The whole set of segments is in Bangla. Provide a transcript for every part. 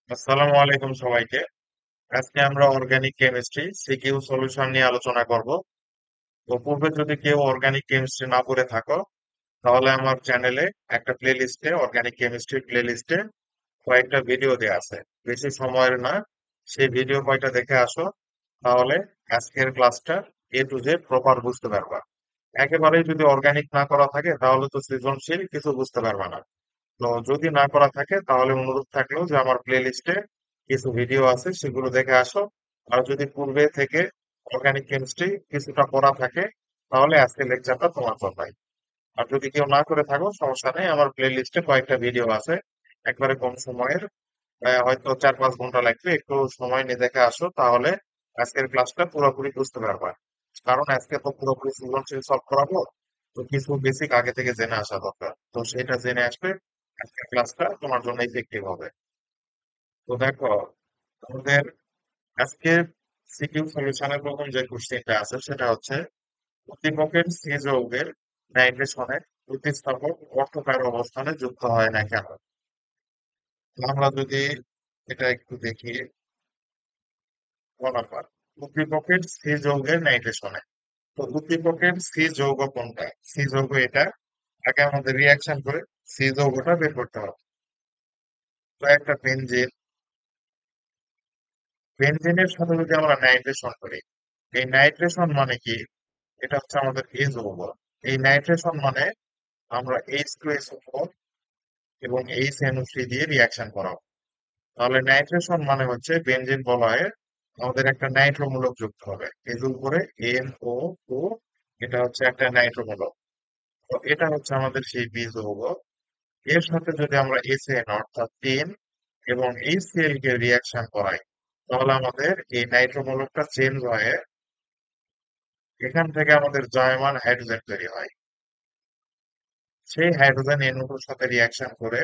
আসসালামু আলাইকুম সবাইকে। আজকে আমরা অর্গানিক কেমিস্ট্রি সিকিউ সলিউশন নিয়ে আলোচনা করব। তো পূর্বে যদি কেউ অর্গানিক কেমিস্ট্রি না পড়ে থাকো, তাহলে আমার চ্যানেলে একটা প্লে লিস্টে অর্গানিক কেমিস্ট্রি প্লে লিস্টে কয়েকটা ভিডিও দেওয়া আছে। বেশি সময়ের না, সেই ভিডিও কয়টা দেখে আসো, তাহলে আজকের ক্লাসটা A to Z প্রপার বুঝতে পারবা। একেবারেই যদি অর্গানিক না করা থাকে তাহলে তো সৃজনশীল কিছু বুঝতে পারবা না। তো যদি না করা থাকে তাহলে অনুরোধ থাকলেও যে আমার প্লে লিস্টে কিছু ভিডিও আছে সেগুলো দেখে আসো। আর যদি পূর্বে থেকে অর্গানিক কেমিস্ট্রি কিছুটা পড়া থাকে তাহলে আজকের লেকচারটা তোমার জন্যই। আর যদি কেউ না করে থাকো সমস্যা নেই, আমার প্লে লিস্টে কয়েকটা ভিডিও আছে একবারে কম সময়ের, হয়তো 4-5 ঘন্টা লাগবে, একটু সময় নিয়ে দেখে আসো, তাহলে আজকের ক্লাসটা পুরোপুরি বুঝতে পারবা। কারণ আজকে তো পুরোপুরি সৃজনশীল সলভ করাবো, তো কিছু বেসিক আগে থেকে জেনে আসা দরকার, তো সেটা জেনে আসবে আজকের ক্লাসটা তোমার জন্য ইফেক্টিভ হবে। তো দেখো, আমাদের আজকে সিকিউ সলিউশনের প্রথম যে কোশ্চেনটা আছে সেটা হচ্ছে উদ্দীপকের সি যৌগের নাইট্রেশনে প্রতিস্থাপক অর্থকার অবস্থানে যুক্ত হয় না কেন? তো আমরা যদি এটা একটু দেখি, বরাবর উদ্দীপকের সি যৌগের নাইট্রেশনে, তো উদ্দীপকের সি যৌগ কোনটা? সি যৌগ এটা, আগে আমাদের রিয়াকশন করে সি যৌগটা বের করতে হবে। তো একটা বেনজিন, বেনজিনের সাথে যদি আমরা নাইট্রেশন করি, এই নাইট্রেশন মানে কি? এটা হচ্ছে আমাদের এই যৌগ। এই নাইট্রেশন মানে আমরা H2SO4 এবং HNO3 দিয়ে রিয়াকশন করাবো। তাহলে নাইট্রেশন মানে হচ্ছে বেনজিন বলয়ে আমাদের একটা নাইট্রো মূলক যুক্ত হবে, এর উপরে NO2, এটা হচ্ছে একটা নাইট্রো মূলক। তো এটা হচ্ছে আমাদের সেই বীজ যৌগ। এর সাথে যদি আমরা এসএন অর্থাৎ 10 এবং HCl কে রিয়াকশন করাই, তাহলে আমাদের এই নাইট্রো মূলকটা চেঞ্জ হয়ে এখান থেকে আমাদের জায়মান হাইড্রোজেন তৈরি হয়। সেই হাইড্রোজেন NO2 এর সাথে রিয়াকশন করে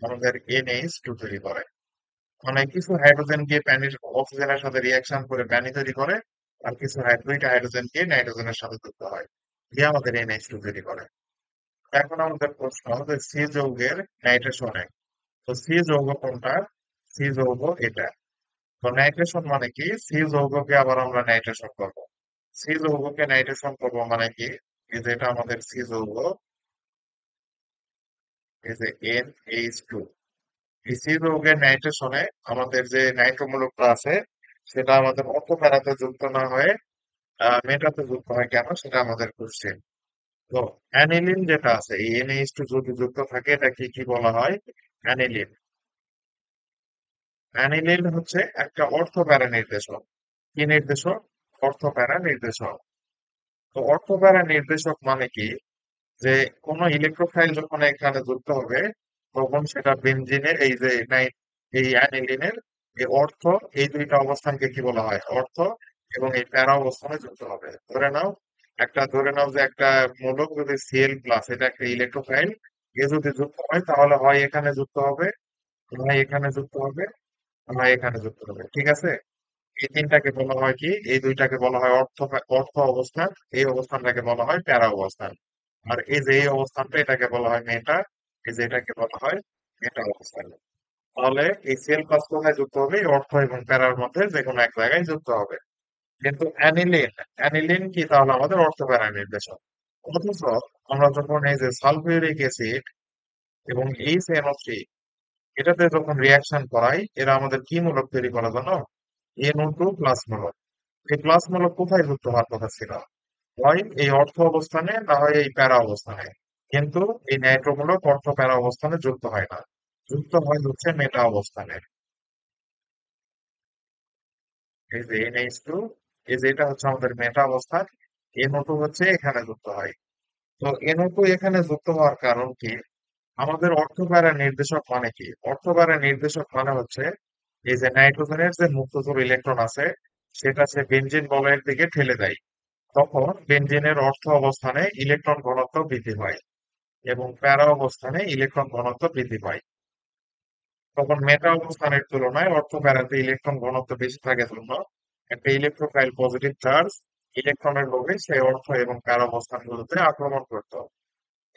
আমাদের NH2 তৈরি করে। মানে কিছু হাইড্রোজেন গিয়ে পানির অক্সিজেনের সাথে রিয়াকশন করে পানি তৈরি করে, আর কিছু দুইটা হাইড্রোজেন গিয়ে নাইট্রোজেনের সাথে যুক্ত হয়, দিয়ে আমাদের NH2 তৈরি করে। এখন আমাদের প্রশ্ন যে সি যৌগের নাইট্রেশনে, তো সি যৌগ কোনটা? সি যৌগ এটা। তো নাইট্রেশন মানে কি? সি যৌগকে আবার আমরা নাইট্রেশন করব। সি যৌগকে নাইট্রেশন করব মানে কি? এই যে এটা আমাদের সি যৌগ, এই যে NH2, এই সি যৌগের নাইট্রেশনে আমাদের যে নাইট্রোমূলকটা আছে সেটা আমাদের অর্থ প্যারাতে যুক্ত না হয়ে মেটাতে যুক্ত হয় কেন, সেটা আমাদের কোশ্চেন। তো অ্যানিলিন যেটা আছে, এই NH2 যদি যুক্ত থাকে এটা কি কি বলা হয়? অ্যানিলিন। অ্যানিলিন হচ্ছে একটা অর্থ প্যারা নির্দেশক। কি নির্দেশক? অর্থ প্যারা নির্দেশক। তো অর্থ প্যারা নির্দেশক মানে কি? যে কোনো ইলেকট্রোফাইল যখন এখানে যুক্ত হবে, তখন সেটা বেনজিনের এই যে এই অ্যানিলিনের এই অর্থ, এই দুইটা অবস্থানকে কি বলা হয়? অর্থ এবং এই প্যারা অবস্থানে যুক্ত হবে। ধরে নাও যে একটা মূলক যদি Cl+, এটা একটা ইলেকট্রোফাইল, এ যদি যুক্ত হয় তাহলে হয় এখানে যুক্ত হবে, হয় এখানে যুক্ত হবে, হয় এখানে যুক্ত হবে, ঠিক আছে? এই তিনটাকে বলা হয় কি? এই দুইটাকে বলা হয় অর্থ অবস্থান, এই অবস্থানটাকে বলা হয় প্যারা অবস্থান। আর এই যে এই অবস্থানটা, এটাকে বলা হয় মেটা, এই যে এটাকে বলা হয় মেটা অবস্থান। তাহলে এই Cl+ কোথায় যুক্ত হবে? এই অর্থ এবং প্যারার মধ্যে যে কোনো এক জায়গায় যুক্ত হবে। কিন্তু অ্যানিলিন, অ্যানিলিন কি? তাহলে আমাদের অর্থ প্যারা নির্দেশক। অথচ আমরা যখন এই যে সালফিউরিক অ্যাসিড এবং HNO3, এটাতে যখন রিয়াকশন করাই, এরা আমাদের কি মূলক তৈরি করে জানো? NO2+ মূলক। এই প্লাস মূলক কোথায় যুক্ত হওয়ার কথা ছিল? হয় এই অর্থ অবস্থানে, না হয় এই প্যারা অবস্থানে। কিন্তু এই নাইট্রোমূলক অর্থ প্যারা অবস্থানে যুক্ত হয় না, যুক্ত হয় হচ্ছে মেটা অবস্থানে। এই যে NH2, এই যে এটা হচ্ছে আমাদের মেটা অবস্থান, NO2 হচ্ছে এখানে যুক্ত হয়। তো NO2 এখানে যুক্ত হওয়ার কারণ কি? আমাদের অর্থ প্যারা নির্দেশক মানে কি? অর্থ প্যারা নির্দেশক মানে হচ্ছে এই যে নাইট্রোজেনের যে মুক্তধর ইলেকট্রন আছে, সেটা সে বেনজিন বলয়ের দিকে ঠেলে দেয়। তখন বেনজিনের অর্থ অবস্থানে ইলেকট্রন ঘনত্ব বৃদ্ধি পায় এবং প্যারা অবস্থানে ইলেকট্রন ঘনত্ব বৃদ্ধি পায়। তখন মেটা অবস্থানের তুলনায় অর্থ প্যারাতে ইলেকট্রন ঘনত্ব বেশি থাকে জন্য একটা ইলেকট্রোফাইল পজিটিভ চার্জ ইলেকট্রনের লোভে সেই অর্থ এবং প্যারা অবস্থানগুলোতে আক্রমণ করত।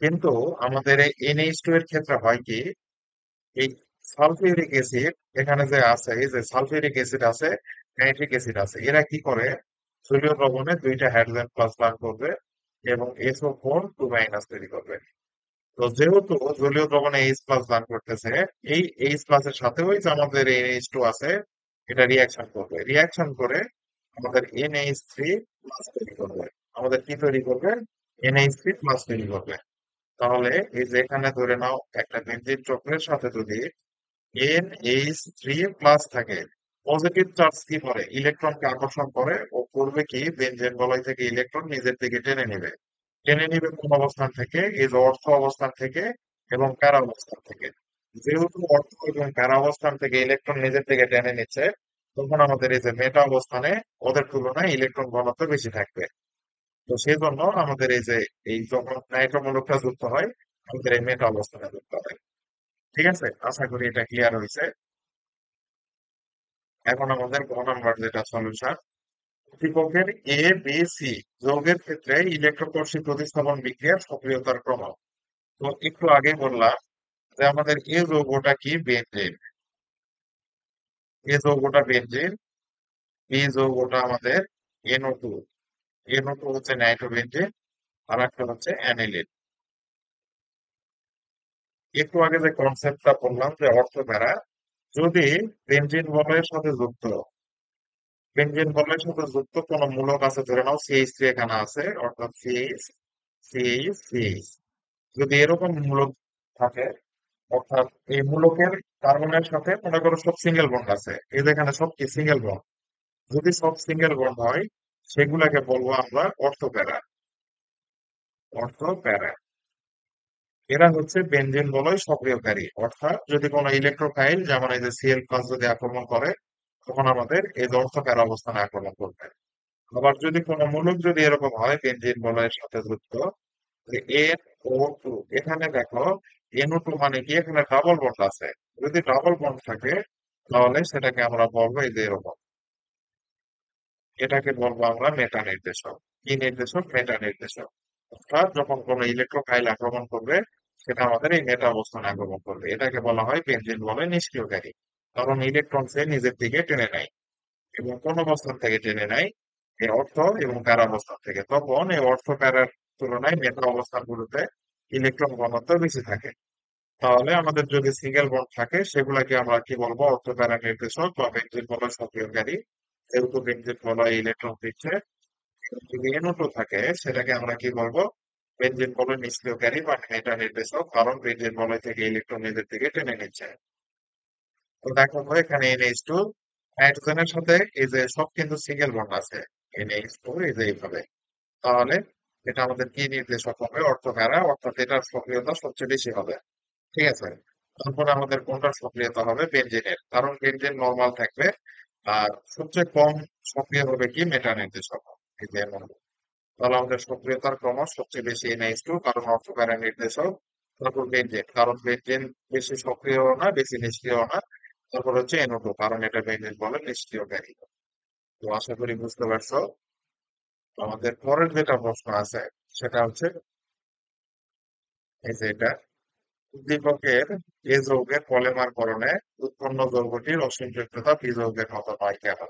কিন্তু আমাদের এই NH2 এর ক্ষেত্রে হয় কি? এই সালফিউরিক অ্যাসিড এখানে যে আছে, এই যে সালফিউরিক অ্যাসিড আছে, নাইট্রিক অ্যাসিড আছে, এরা কি করে জলীয় দ্রবণে দুইটা হাইড্রোজেন প্লাস দান করবে এবং SO4 2 তৈরি করবে। তো যেহেতু জলীয় দ্রবণে এইচ প্লাস দান করতেছে, এই এইচ প্লাস এর সাথে ওই যে আমাদের NH2 আছে, এটা রিয়াকশন করবে, রিয়াকশন করে আমাদের NH3 প্লাস তৈরি করবে। আমাদের কি তৈরি করবে? NH3 প্লাস তৈরি করবে। তাহলে এই যে এখানে ধরে নাও একটা বেঞ্জিন চক্রের সাথে যদি NH3 প্লাস থাকে, পজিটিভ চার্জ কি করে? ইলেকট্রনকে আকর্ষণ করে ও করবে কি, বেঞ্জিন বলয় থেকে ইলেকট্রন নিজের দিকে টেনে নেবে। টেনে নিবে কোন অবস্থান থেকে? এই যে অর্থ অবস্থান থেকে এবং প্যারা অবস্থান থেকে। যেহেতু অর্থ এবং প্যারা অবস্থান থেকে ইলেকট্রন নিজের দিকে টেনে নিচ্ছে, তখন আমাদের এই যে মেটা অবস্থানে ওদের তুলনায় ইলেকট্রন ঘনত্ব বেশি থাকবে। তো সেই জন্য আমাদের এই যে এই যখন নাইট্রোমূলকটা যুক্ত হয়, আমাদের এই মেটা অবস্থানে যুক্ত হয়। ঠিক আছে, আশা করি এটা ক্লিয়ার হয়েছে। এখন আমাদের গ নাম্বার যেটা সলিউশন, উদ্দীপকের A, B, C যৌগের ক্ষেত্রে ইলেকট্রোকর্ষী প্রতিস্থাপন বিক্রিয়ার সক্রিয়তার ক্রম। তো একটু আগে বললাম যে আমাদের এ যৌগটা কি? বেনজিন। এ যৌগটা বেনজিন, বি যৌগটা আমাদের NO2। NO2 হচ্ছে নাইট্রোবেনজিন, আর একটা হচ্ছে অ্যানিলিন। একটু আগে যে কনসেপ্টটা বললাম যে অর্থধারা, যদি বেনজিন বলয়ের সাথে যুক্ত, বেনজিন বলয়ের সাথে যুক্ত কোন মূলক আছে, ধরে নাও CH3 এখানে আছে, অর্থাৎ CH, CH, CH, যদি এরকম মূলক থাকে, অর্থাৎ এই মূলকের কার্বনের সাথে মনে করো সব সিঙ্গেল বন্ড আছে, এই যে এখানে সব কি সিঙ্গেল বন্ড, যদি সব সিঙ্গেল বন্ড হয়, সেগুলাকে বলবো আমরা অর্থ প্যারা। অর্থ প্যারা, এরা হচ্ছে বেনজিন বলয় সক্রিয়কারী। অর্থাৎ যদি কোনো ইলেকট্রোফাইল যেমন এই যে Cl+ যদি আক্রমণ করে, তখন আমাদের এই যে অর্থ প্যারা অবস্থানে আক্রমণ করবে। আবার যদি কোনো মূলক যদি এরকম হয় বেনজিন বলয়ের সাথে যুক্ত, NO2, এখানে দেখো NO2 মানে কি, এখানে ডাবল বন্ড আছে, যদি ডাবল বন্ড থাকে তাহলে সেটাকে আমরা বলবো এই যে এরকম, এটাকে বলবো আমরা মেটা নির্দেশক। কি নির্দেশক? মেটা নির্দেশক। অর্থাৎ যখন কোনো ইলেকট্রোফাইল আক্রমণ করবে, সেটা আমাদের এই মেটা অবস্থানে আক্রমণ করবে, এটাকে বলা হয় বেনজিন বলে নিষ্ক্রিয়কারী। কারণ ইলেকট্রন সে নিজের দিকে টেনে নেয়, এবং কোন অবস্থান থেকে টেনে নেয়? এই অর্থ এবং প্যারা অবস্থান থেকে। তখন এই অর্থ প্যারার তুলনায় মেটা অবস্থানগুলোতে ইলেকট্রন ঘনত্ব বেশি থাকে। তাহলে আমাদের যদি সিঙ্গেল বন্ড থাকে, সেগুলাকে আমরা কি বলবো? অর্থ প্যারা নির্দেশক বা বেনজিন বলয় সক্রিয়কারী। যেহেতু বেনজিন বলয় ইলেকট্রন দিচ্ছে। যদি NO2 থাকে, সেটাকে আমরা কি বলবো? বেনজিন বলয় নিষ্ক্রিয়কারী বা মেটা নির্দেশক, কারণ বেনজিন বলয় থেকে ইলেকট্রন নিজের দিকে টেনে নিচ্ছে। তো দেখো তো এখানে NH2 নাইট্রোজেনের সাথে এই যে সব কিন্তু সিঙ্গেল বন্ড আছে, NH2 এই যে এইভাবে। তাহলে এটা আমাদের কি নির্দেশক হবে? অর্থধারা, অর্থাৎ এটার সক্রিয়তা সবচেয়ে বেশি হবে। ঠিক আছে, তারপরে আমাদের কোনটার সক্রিয়তা হবে? বেনজিনের, কারণ বেনজিন নরমাল থাকবে। আর সবচেয়ে কম সক্রিয় হবে কি? মেটা নির্দেশক। এই যে এমন। তাহলে আমাদের সক্রিয়তার ক্রম সবচেয়ে বেশি NH2, কারণ অর্থধারা নির্দেশক। তারপর বেনজিন, কারণ বেনজিন বেশি সক্রিয় না, বেশি নিষ্ক্রিয় না। তারপর হচ্ছে NO2, কারণ এটা বেনজিন বলে নিষ্ক্রিয়কারী। তো আশা করি বুঝতে পারছো। আমাদের পরের যেটা প্রশ্ন আছে, সেটা হচ্ছে এই যে এটা, উদ্দীপকের এ যৌগের পলিমারকরণে উৎপন্ন যৌগটির অসম্পৃক্ততা বি যৌগের মতো নয় কেন?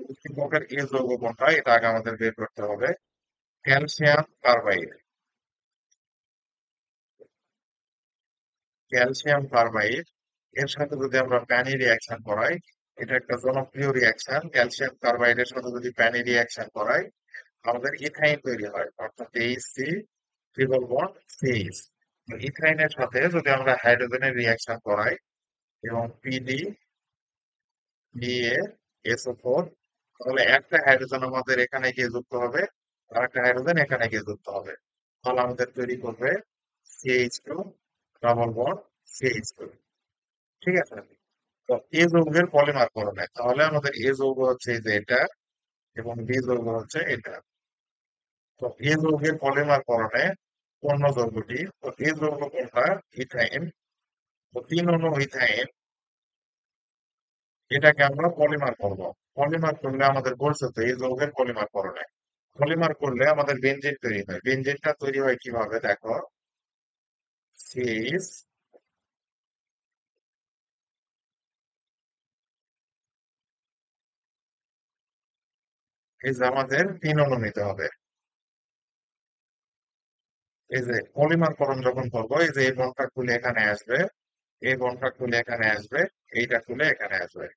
উদ্দীপকের এ যৌগ কোনটা, এটা আগে আমাদের বের করতে হবে। Calcium carbide. ক্যালসিয়াম কার্বাইড এর সাথে যদি আমরা প্যানি রিয়াকশন করাই, এটা একটা জনপ্রিয় রিয়াকশন। ক্যালসিয়াম কার্বাইডের সাথে যদি প্যানি রিয়াকশন করাই, আমাদের ইথাইন তৈরি হয়, অর্থাৎ এইচসি ট্রিপল বন্ড সিএইচ। ইথাইনের সাথে যদি আমরা হাইড্রোজেনের রিয়াকশন করাই এবং পিডি দিয়ে SO4, তাহলে একটা হাইড্রোজেন আমাদের এখানে গিয়ে যুক্ত হবে, আর একটা হাইড্রোজেন এখানে গিয়ে যুক্ত হবে। তাহলে আমাদের তৈরি করবে CH2 ডাবল বন্ড CH2। ঠিক আছে, তো এ যৌগের পলিমার করণে, তাহলে আমাদের এ যৌগ হচ্ছে এই যে এটা, এবং বি যৌগ হচ্ছে এটা। তো এ যৌগের পলিমার করণে পূর্ণ যৌগটি, তো এ যৌগ কোনটা? ইথাইন। তো 3 অণু ইথাইন, এটাকে আমরা পলিমার করব। পলিমার করলে আমাদের বলছে তো এই যৌগের পলিমার করণে, পলিমার করলে আমাদের বেনজিন তৈরি হয়। বেনজিনটা তৈরি হয় কিভাবে? দেখো, সিএইচ এই যে আমাদের 3 অণু নিতে হবে। এই যে পলিমারকরণ যখন করবো, এই যে এই বন্ডটা খুলে এখানে আসবে, এই বন্ডটা খুলে এখানে আসবে, এইটা খুলে এখানে আসবে।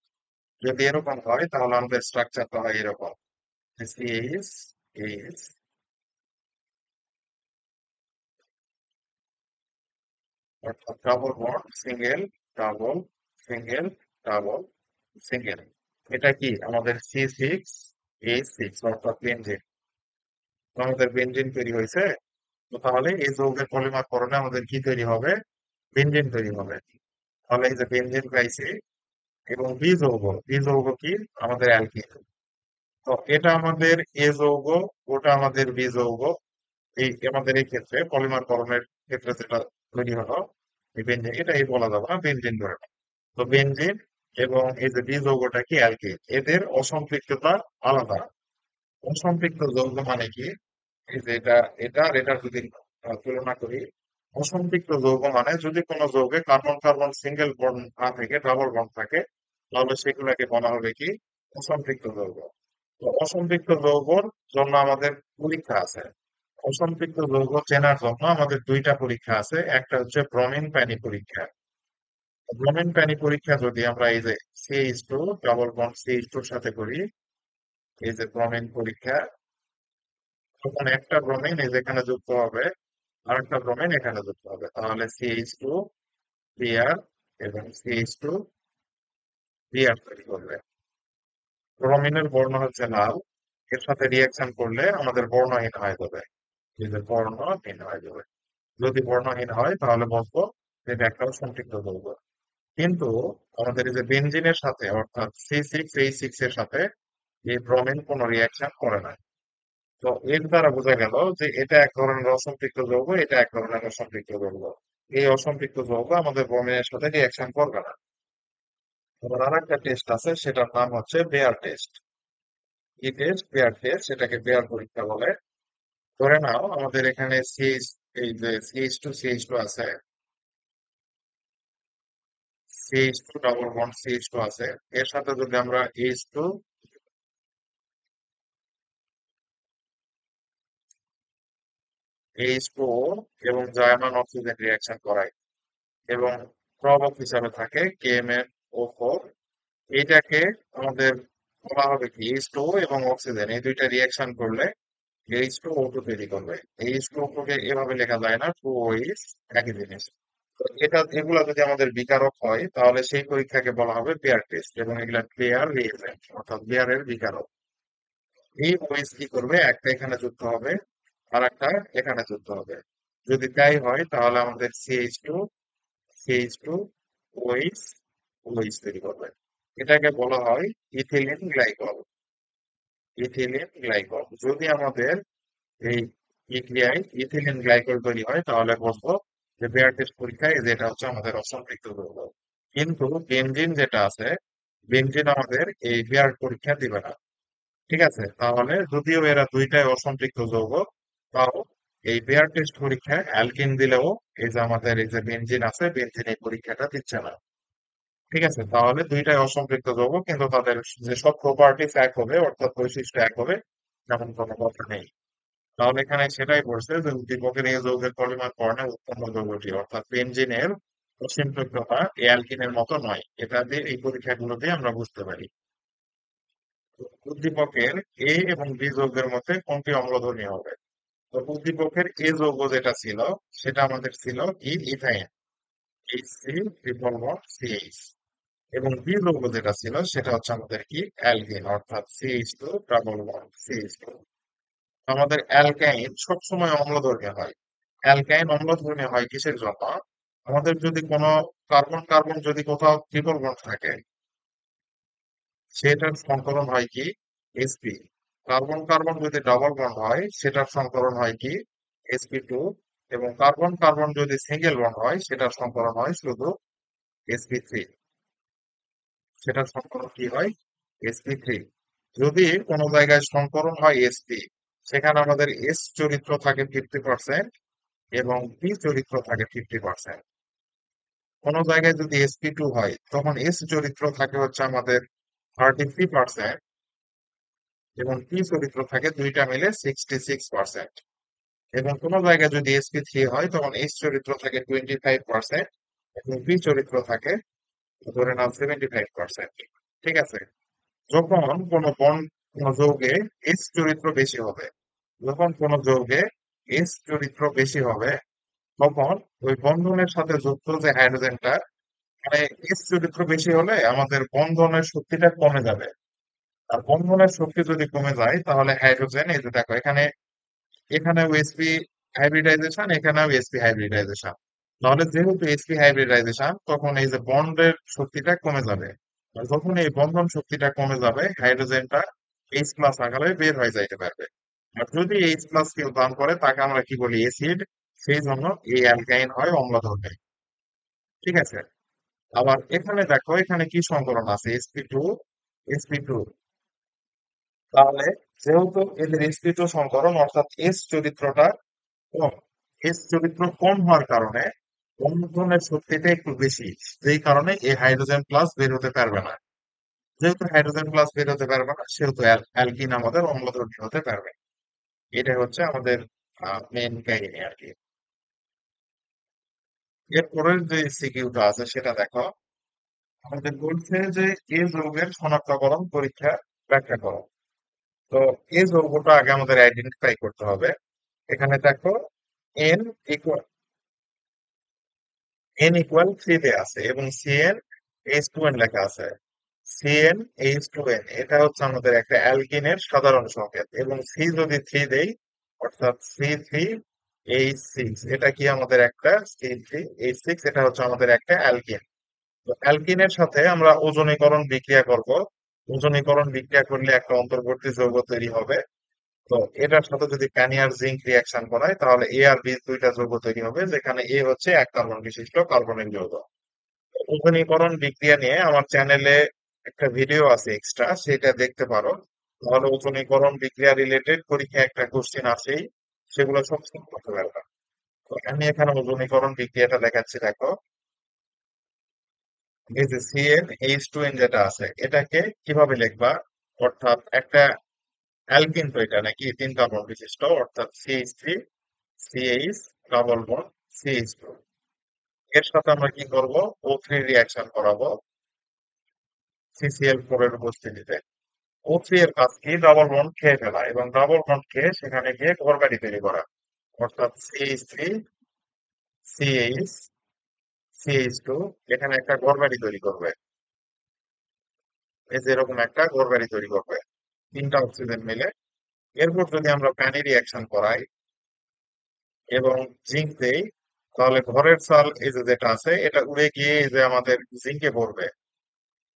যদি এরকম হয় তাহলে আমাদের স্ট্রাকচারটা হয় এরকম, সিএইচ এইচ, অর্থাৎ double bond single, double, single, double, single. এটা কি আমাদের C6H6 অর্থাৎ বেনজিন। আমাদের বেনজিন তৈরি হয়েছে। তো তাহলে এই যৌগের পলিমারকরণে আমাদের কি তৈরি হবে? বেনজিন তৈরি হবে। তাহলে এই যে বেনজিন পাইছি, এবং বি যৌগ কি? আমাদের অ্যালকিন। তো এটা আমাদের এ যৌগ, ওটা আমাদের বি যৌগ। এই আমাদের এই ক্ষেত্রে পলিমারকরণের ক্ষেত্রে যেটা তৈরি হলো, এই বেনজিন, এটাই বলা যাবে না, বেনজিন ধরে নাও। তো বেনজিন এবং এই যে বি যৌগটা কি অ্যালকিন, এদের অসম্পৃক্ততা আলাদা। অসম্পৃক্ত যৌগ মানে কি? এই যে এটা, এটা আর এটা যদি তুলনা করি, অসম্পৃক্ত যৌগ মানে যদি কোনো যৌগে কার্বন কার্বন সিঙ্গেল বন্ড না থেকে ডাবল বন্ড থাকে, তাহলে সেগুলোকে বলা হবে কি? অসম্পৃক্ত যৌগ। তো অসম্পৃক্ত যৌগর জন্য আমাদের পরীক্ষা আছে। অসম্পৃক্ত যৌগ চেনার জন্য আমাদের দুইটা পরীক্ষা আছে। একটা হচ্ছে ব্রমিন প্যানি পরীক্ষা। ব্রমিন প্যানি পরীক্ষা যদি আমরা এই যে CH2 ডাবল বন্ড CH2 এর সাথে করি, এই যে ব্রমিন পরীক্ষা, তখন একটা ব্রোমিন এই যেখানে যুক্ত হবে, আর একটা ব্রোমিন এখানে যুক্ত হবে, তাহলে CH2 Br এবং CH2 Br তৈরি করবে। ব্রোমিনের বর্ণ হচ্ছে লাল, এর সাথে রিয়াকশন করলে আমাদের বর্ণহীন হয়ে যাবে। এই যে বর্ণহীন হয়ে যাবে। যদি বর্ণহীন হয় তাহলে বলবো যে এটা একটা সম্পৃক্ত যৌগ। কিন্তু আমাদের এই যে বেনজিনের সাথে অর্থাৎ C6H6 এর সাথে এই ব্রোমিন কোনো রিয়াকশন করে না। তো এর দ্বারা বোঝা গেল যে এটা এক ধরনের অসম্পৃক্ত যৌগ, এটা এক ধরনের অসম্পৃক্ত যৌগ। এই অসম্পৃক্ত যৌগ আমাদের ব্রোমিনের সাথে রিয়াকশন করবে না। আবার আর একটা টেস্ট আছে, সেটার নাম হচ্ছে বেয়ার টেস্ট। কি টেস্ট? বেয়ার টেস্ট, সেটাকে বেয়ার পরীক্ষা বলে। ধরে নাও আমাদের এখানে এই যে CH2 আছে, CH2 ডাবল বন্ড CH2 আছে, এর সাথে যদি আমরা H2O এবং জার্মান অক্সিজেন রিয়াকশন করাই, এবং প্রভাবক হিসাবে থাকে KMnO4। এইটাকে আমাদের বলা হবে কি, H2O এবং অক্সিজেন এই দুইটা রিয়াকশন করলে H2O2 তৈরি করবে। H2O কে এভাবে লেখা যায় না, 2OH একই জিনিস। তো এটা, এগুলা যদি আমাদের বিকারক হয় তাহলে সেই পরীক্ষাকে বলা হবে বেয়ার টেস্ট, এবং এগুলা বেয়ার রিয়েজেন্ট অর্থাৎ বেয়ারের বিকারক। এই OH কি করবে? একটা এখানে যুক্ত হবে, আর একটা এখানে যুক্ত হবে। যদি তাই হয় তাহলে আমাদের CH2 OH OH তৈরি করবে। এটাকে বলা হয় ইথিলিন গ্লাইকল। Ethylene glycol. যদি আমাদের এই বিক্রিয়ায় ইথিলিন গ্লাইকল তৈরি হয় তাহলে বলবো যে বেয়ার টেস্ট পরীক্ষায় যে এটা হচ্ছে আমাদের অসম্পৃক্ত যৌগ। কিন্তু বেনজিন যেটা আছে, বেনজিন আমাদের এই বেয়ার পরীক্ষা দিবে না। ঠিক আছে, তাহলে যদিও এরা দুইটাই অসম্পৃক্ত যৌগ, তাও এই বেয়ার টেস্ট পরীক্ষায় অ্যালকিন দিলেও এই যে আমাদের এই যে বেনজিন আছে, বেনজিন এই পরীক্ষাটা দিচ্ছে না। ঠিক আছে, তাহলে দুইটাই অসম্পৃক্ত যৌগ, কিন্তু তাদের যে সব প্রপার্টিস এক হবে অর্থাৎ বৈশিষ্ট্য এক হবে, তেমন কোনো কথা নেই। তাহলে এখানে সেটাই বলছে যে উদ্দীপকের এই যৌগের পলিমারকরণে উৎপন্ন যৌগটি অর্থাৎ বেনজিনের অসম্পৃক্ততা এই অ্যালকিনের মতো নয়। এটা দিয়ে এই পরীক্ষাগুলো দিয়ে আমরা বুঝতে পারি। উদ্দীপকের এ এবং বি যৌগের মধ্যে কোনটি অম্লধর্মী হবে? তো উদ্দীপকের এ যৌগ যেটা ছিল, সেটা আমাদের ছিল কি? Ethyne, HC triple bond CH। এবং বি যৌগ যেটা ছিল সেটা হচ্ছে আমাদের কি? অ্যালকিন, অর্থাৎ CH2 ডাবল বন্ড CH2। আমাদের অ্যালকাইন সবসময় অম্লধর্মী হয়। অ্যালকাইন অম্লধর্মী হয় কিসের জন্য? আমাদের যদি কোনো কার্বন কার্বন যদি কোথাও ট্রিপল বন্ড থাকে, সেটার সংকরণ হয় কি? sp। কার্বন কার্বন যদি ডাবল বন্ড হয় সেটার সংকরণ হয় কি? sp2। এবং কার্বন কার্বন যদি সিঙ্গেল বন্ড হয় সেটার সংকরণ হয় শুধু sp3। সেটার সংকরণ কি হয়? sp3। যদি কোনো জায়গায় সংকরণ হয় sp, সেখানে আমাদের s চরিত্র থাকে 50% এবং p চরিত্র থাকে 50%। কোনো জায়গায় যদি sp2 হয় তখন s চরিত্র থাকে হচ্ছে আমাদের 33%, এবং পি চরিত্র থাকে দুইটা মিলে 66%। এবং কোনো জায়গায় যদি sp3 হয় তখন এইচ চরিত্র থাকে 25% এবং বি চরিত্র থাকে ধরে নাও 75%। ঠিক আছে? যখন কোনো যৌগে এইচ চরিত্র বেশি হবে, যখন কোনো যৌগে এইচ চরিত্র বেশি হবে, তখন ওই বন্ধনের সাথে যুক্ত যে হাইড্রোজেনটা, মানে এইচ চরিত্র বেশি হলে আমাদের বন্ধনের শক্তিটা কমে যাবে। আর বন্ধনের শক্তি যদি কমে যায় তাহলে হাইড্রোজেন, এই যে দেখো এখানে, এখানেও এসপি হাইব্রিডাইজেশন, এখানেও এসপি হাইব্রিডাইজেশন। তাহলে যেহেতু এসপি হাইব্রিডাইজেশন, তখন এই যে বন্ডের শক্তিটা কমে যাবে। আর যখন এই বন্ধন শক্তিটা কমে যাবে, হাইড্রোজেনটা এইচ প্লাস আকারে বের হয়ে যাইতে পারবে। আর যদি এইচ প্লাস কেউ দান করে তাকে আমরা কি বলি? অ্যাসিড। সেই জন্য এই অ্যালকাইন হয় অম্লধর্মী। ঠিক আছে? আবার এখানে দেখো, এখানে কি সংকরণ আছে? sp2 sp2। তাহলে যেহেতু এদের sp2 সংকরণ, অর্থাৎ এস চরিত্রটা কম, এস চরিত্র কম হওয়ার কারণে বন্ধনের শক্তিটা একটু বেশি। যেই কারণে এই হাইড্রোজেন প্লাস বের হতে পারবে না। যেহেতু হাইড্রোজেন প্লাস বের হতে পারবে না, সেহেতু অ্যালকিন আমাদের অম্লধর্মী হতে পারবে। এটা হচ্ছে আমাদের মেন কাহিনী আর কি। এরপরের যে সিকিউটা আছে সেটা দেখো। আমাদের বলছে যে এ যৌগের শনাক্তকরণ পরীক্ষা ব্যাখ্যা করো। তো এই যৌগটা আগে আমাদের আইডেন্টিফাই করতে হবে। এখানে দেখো, এন ইকুয়াল থ্রি দেয়া আছে এবং সিএন এইচ টু এন লেখা আছে। সিএন এইচ টু এন, এটা হচ্ছে আমাদের একটা অ্যালকিনের সাধারণ সংকেত। এবং সি যদি থ্রি দেই, অর্থাৎ সি থ্রি এইচ সিক্স, এটা কি আমাদের একটা সি থ্রি এইচ সিক্স, এটা হচ্ছে আমাদের একটা অ্যালকিন। তো অ্যালকিনের সাথে আমরা ওজনীকরণ বিক্রিয়া করব। ওজনীকরণ বিক্রিয়া করলে একটা অন্তর্বর্তী যৌগ তৈরি হবে। তো এটার সাথে যদি প্যানিয়ার জিঙ্ক রিঅ্যাকশন করায় তাহলে এ আর বি দুইটা যৌগ তৈরি হবে, যেখানে এ হচ্ছে এক কার্বন বিশিষ্ট কার্বনিক যৌগ। উভনীকরণ বিক্রিয়া নিয়ে আমার চ্যানেলে একটা ভিডিও আছে এক্সট্রা, সেটা দেখতে পারো। তাহলে উভনীকরণ বিক্রিয়া রিলেটেড পরীক্ষা একটা কোশ্চেন আছেই, সেগুলো সব সলভ করতে পারবে। তো আমি এখানে উভনীকরণ বিক্রিয়াটা দেখাচ্ছি, দেখো। এই যে সিএন এইচ টু এন যেটা আছে, এটাকে কিভাবে লিখবা? অর্থাৎ একটা অ্যালকিন, তো এটা নাকি তিন কার্বন বিশিষ্ট, অর্থাৎ C H three C H double bond C H two. এর সাথে আমরা কি করব? ও থ্রি রিঅ্যাকশন করাবো সিসিএল ফোর এর উপস্থিতিতে। ও থ্রি এর কাজ কি? ডাবল বন্ড খেয়ে ফেলা, এবং ডাবল বন্ড খেয়ে সেখানে গিয়ে ঘরবাড়ি তৈরি করা। অর্থাৎ C H three C H C H two এখানে একটা ঘরবাড়ি তৈরি করবে। এই যে এরকম একটা ঘরবাড়ি তৈরি করবে তিনটা অক্সিজেন মিলে। এরপর যদি আমরা প্যানি রিঅ্যাকশন করাই এবং জিঙ্ক দেই, তাহলে ঘরের চাল এই যে যেটা আছে, এটা উড়ে গিয়ে এই যে আমাদের জিঙ্কে পড়বে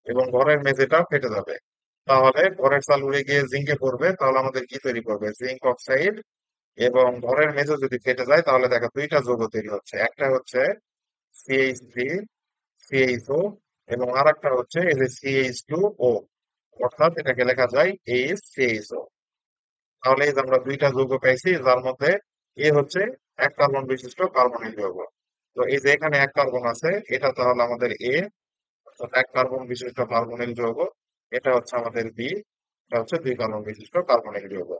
এবং ঘরের মেঝেটা ফেটে যাবে। তাহলে ঘরের চাল উড়ে গিয়ে জিঙ্কে পড়বে, তাহলে আমাদের কি তৈরি করবে? Zinc oxide. এবং ঘরের মেঝে যদি ফেটে যায় তাহলে দেখো দুইটা যৌগ তৈরি হচ্ছে। একটা হচ্ছে সিএইচ থ্রি সিএইচও, এবং আর একটা হচ্ছে এই যে সিএইচ টু ও, অর্থাৎ এটাকে লেখা যায় এইচ সিএইচও। তাহলে এই যে আমরা দুইটা যৌগ পাইছি, যার মধ্যে এ হচ্ছে এক কার্বন বিশিষ্ট কার্বনিক যৌগ। তো এই যে এখানে এক কার্বন আছে, এটা তাহলে আমাদের এ, অর্থাৎ এক কার্বন বিশিষ্ট কার্বনিক যৌগ। এটা হচ্ছে আমাদের বি, এটা হচ্ছে দুই কার্বন বিশিষ্ট কার্বনিক যৌগ।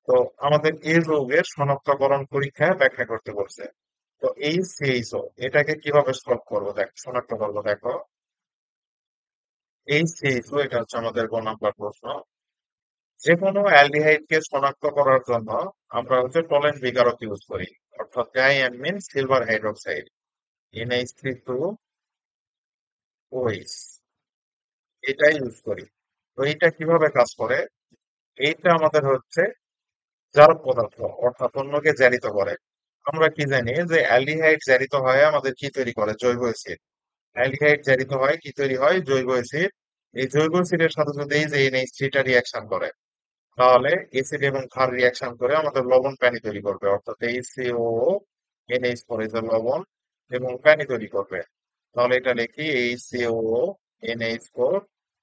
তো আমাদের এই যৌগের শনাক্তকরণ পরীক্ষায় ব্যাখ্যা করতে বলছে। তো এই সিএইচও, এটাকে কিভাবে সলভ করবো, দেখ শনাক্ত করবো, দেখো। এই সিএইচও, এটা হচ্ছে আমাদের গ নাম্বার প্রশ্ন। যে কোনো অ্যালডিহাইডকে শনাক্ত করার জন্য আমরা হচ্ছে টলেন বিকারক ইউজ করি, অর্থাৎ diamine silver hydroxide, NH3 OH, এটা ইউজ করি। তো এইটা কিভাবে কাজ করে? এইটা আমাদের হচ্ছে জারক পদার্থ, অর্থাৎ অন্যকে জারিত করে। আমরা কি জানি যে অ্যালডিহাইড জারিত হয় আমাদের কি তৈরি করে? জৈব অ্যাসিড। অ্যালডিহাইড জারিত হয় কি তৈরি হয়? জৈব অ্যাসিড। এই জৈব অ্যাসিডের সাথে যদি এই যে NH3 রিয়াকশন করে, তাহলে এসিড এবং ক্ষার রিয়াকশন করে আমাদের লবণ পানি তৈরি করবে, অর্থাৎ HCO NH4, এই যে লবণ এবং পানি তৈরি করবে। তাহলে এটা লিখি HCO NH4।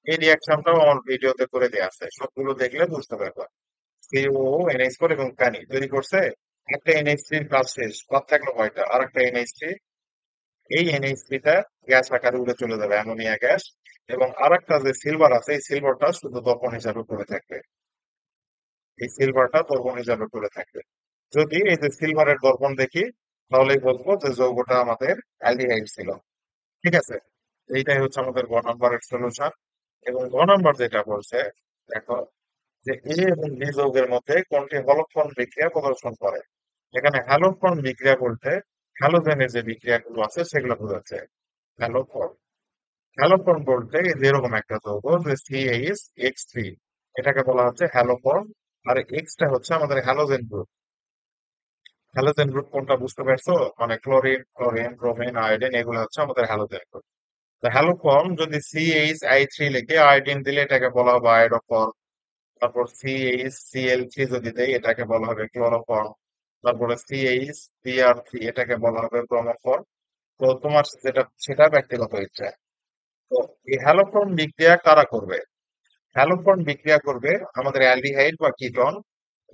এই রিয়াকশনটাও আমার ভিডিওতে করে দেওয়া আছে, সবগুলো দেখলে বুঝতে পারবে। COO NH4 এবং পানি তৈরি করছে। একটা NH3 কাজ শেষ, বাদ থাকলো কয়টা? আর একটা NH3। এই NH3টা গ্যাস আকারে উড়ে চলে যাবে, অ্যামোনিয়া গ্যাস। এবং আরেকটা যে সিলভার আছে, এই সিলভারটা শুধু দহন হিসাবে পড়ে থাকবে। এই সিলভারটা দর্পণ হিসাবে করে থাকবে। যদি এই যে সিলভারের দর্পণ দেখি, তাহলেই বলবো যে যৌগটা আমাদের অ্যালডিহাইড ছিল। ঠিক আছে, এইটাই হচ্ছে আমাদের গ নাম্বারের সলিউশন। এবং গ নাম্বার যেটা বলছে, দেখো যে এ এবং বি যৌগের মধ্যে কোনটি হলফর্ম বিক্রিয়া প্রদর্শন করে। এখানে হ্যালোফর্ম বিক্রিয়া বলতে হ্যালোজেনের যে বিক্রিয়াগুলো আছে সেগুলো বোঝাচ্ছে। হ্যালোফর্ম হ্যালোফর্ম বলতে এই যে এরকম একটা যৌগ যে CH3, এটাকে বলা হচ্ছে হ্যালোফর্ম। আর এক্সটা হচ্ছে আমাদের হ্যালোজেন গ্রুপ। হ্যালোজেন গ্রুপ কোনটা বুঝতে পারছো? মানে ক্লোরিন, ক্লোরিন, ব্রোমিন, আয়োডিন, এগুলো হচ্ছে আমাদের হ্যালোজেন গ্রুপ। তো হ্যালোফর্ম যদি CH3 লিখে আয়োডিন দিলে এটাকে বলা হবে আয়োডোফর্ম। তারপর CH Cl3 যদি দেয় এটাকে বলা হবে ক্লোরোফর্ম। তারপরে CH Br3 এটাকে বলা হবে ব্রোমোফর্ম। তো তোমার যেটা সেটা ব্যক্তিগত ইচ্ছা। তো এই হ্যালোফর্ম বিক্রিয়া কারা করবে? হ্যালোফর্ম বিক্রিয়া করবে আমাদের অ্যালডিহাইড বা কিটন।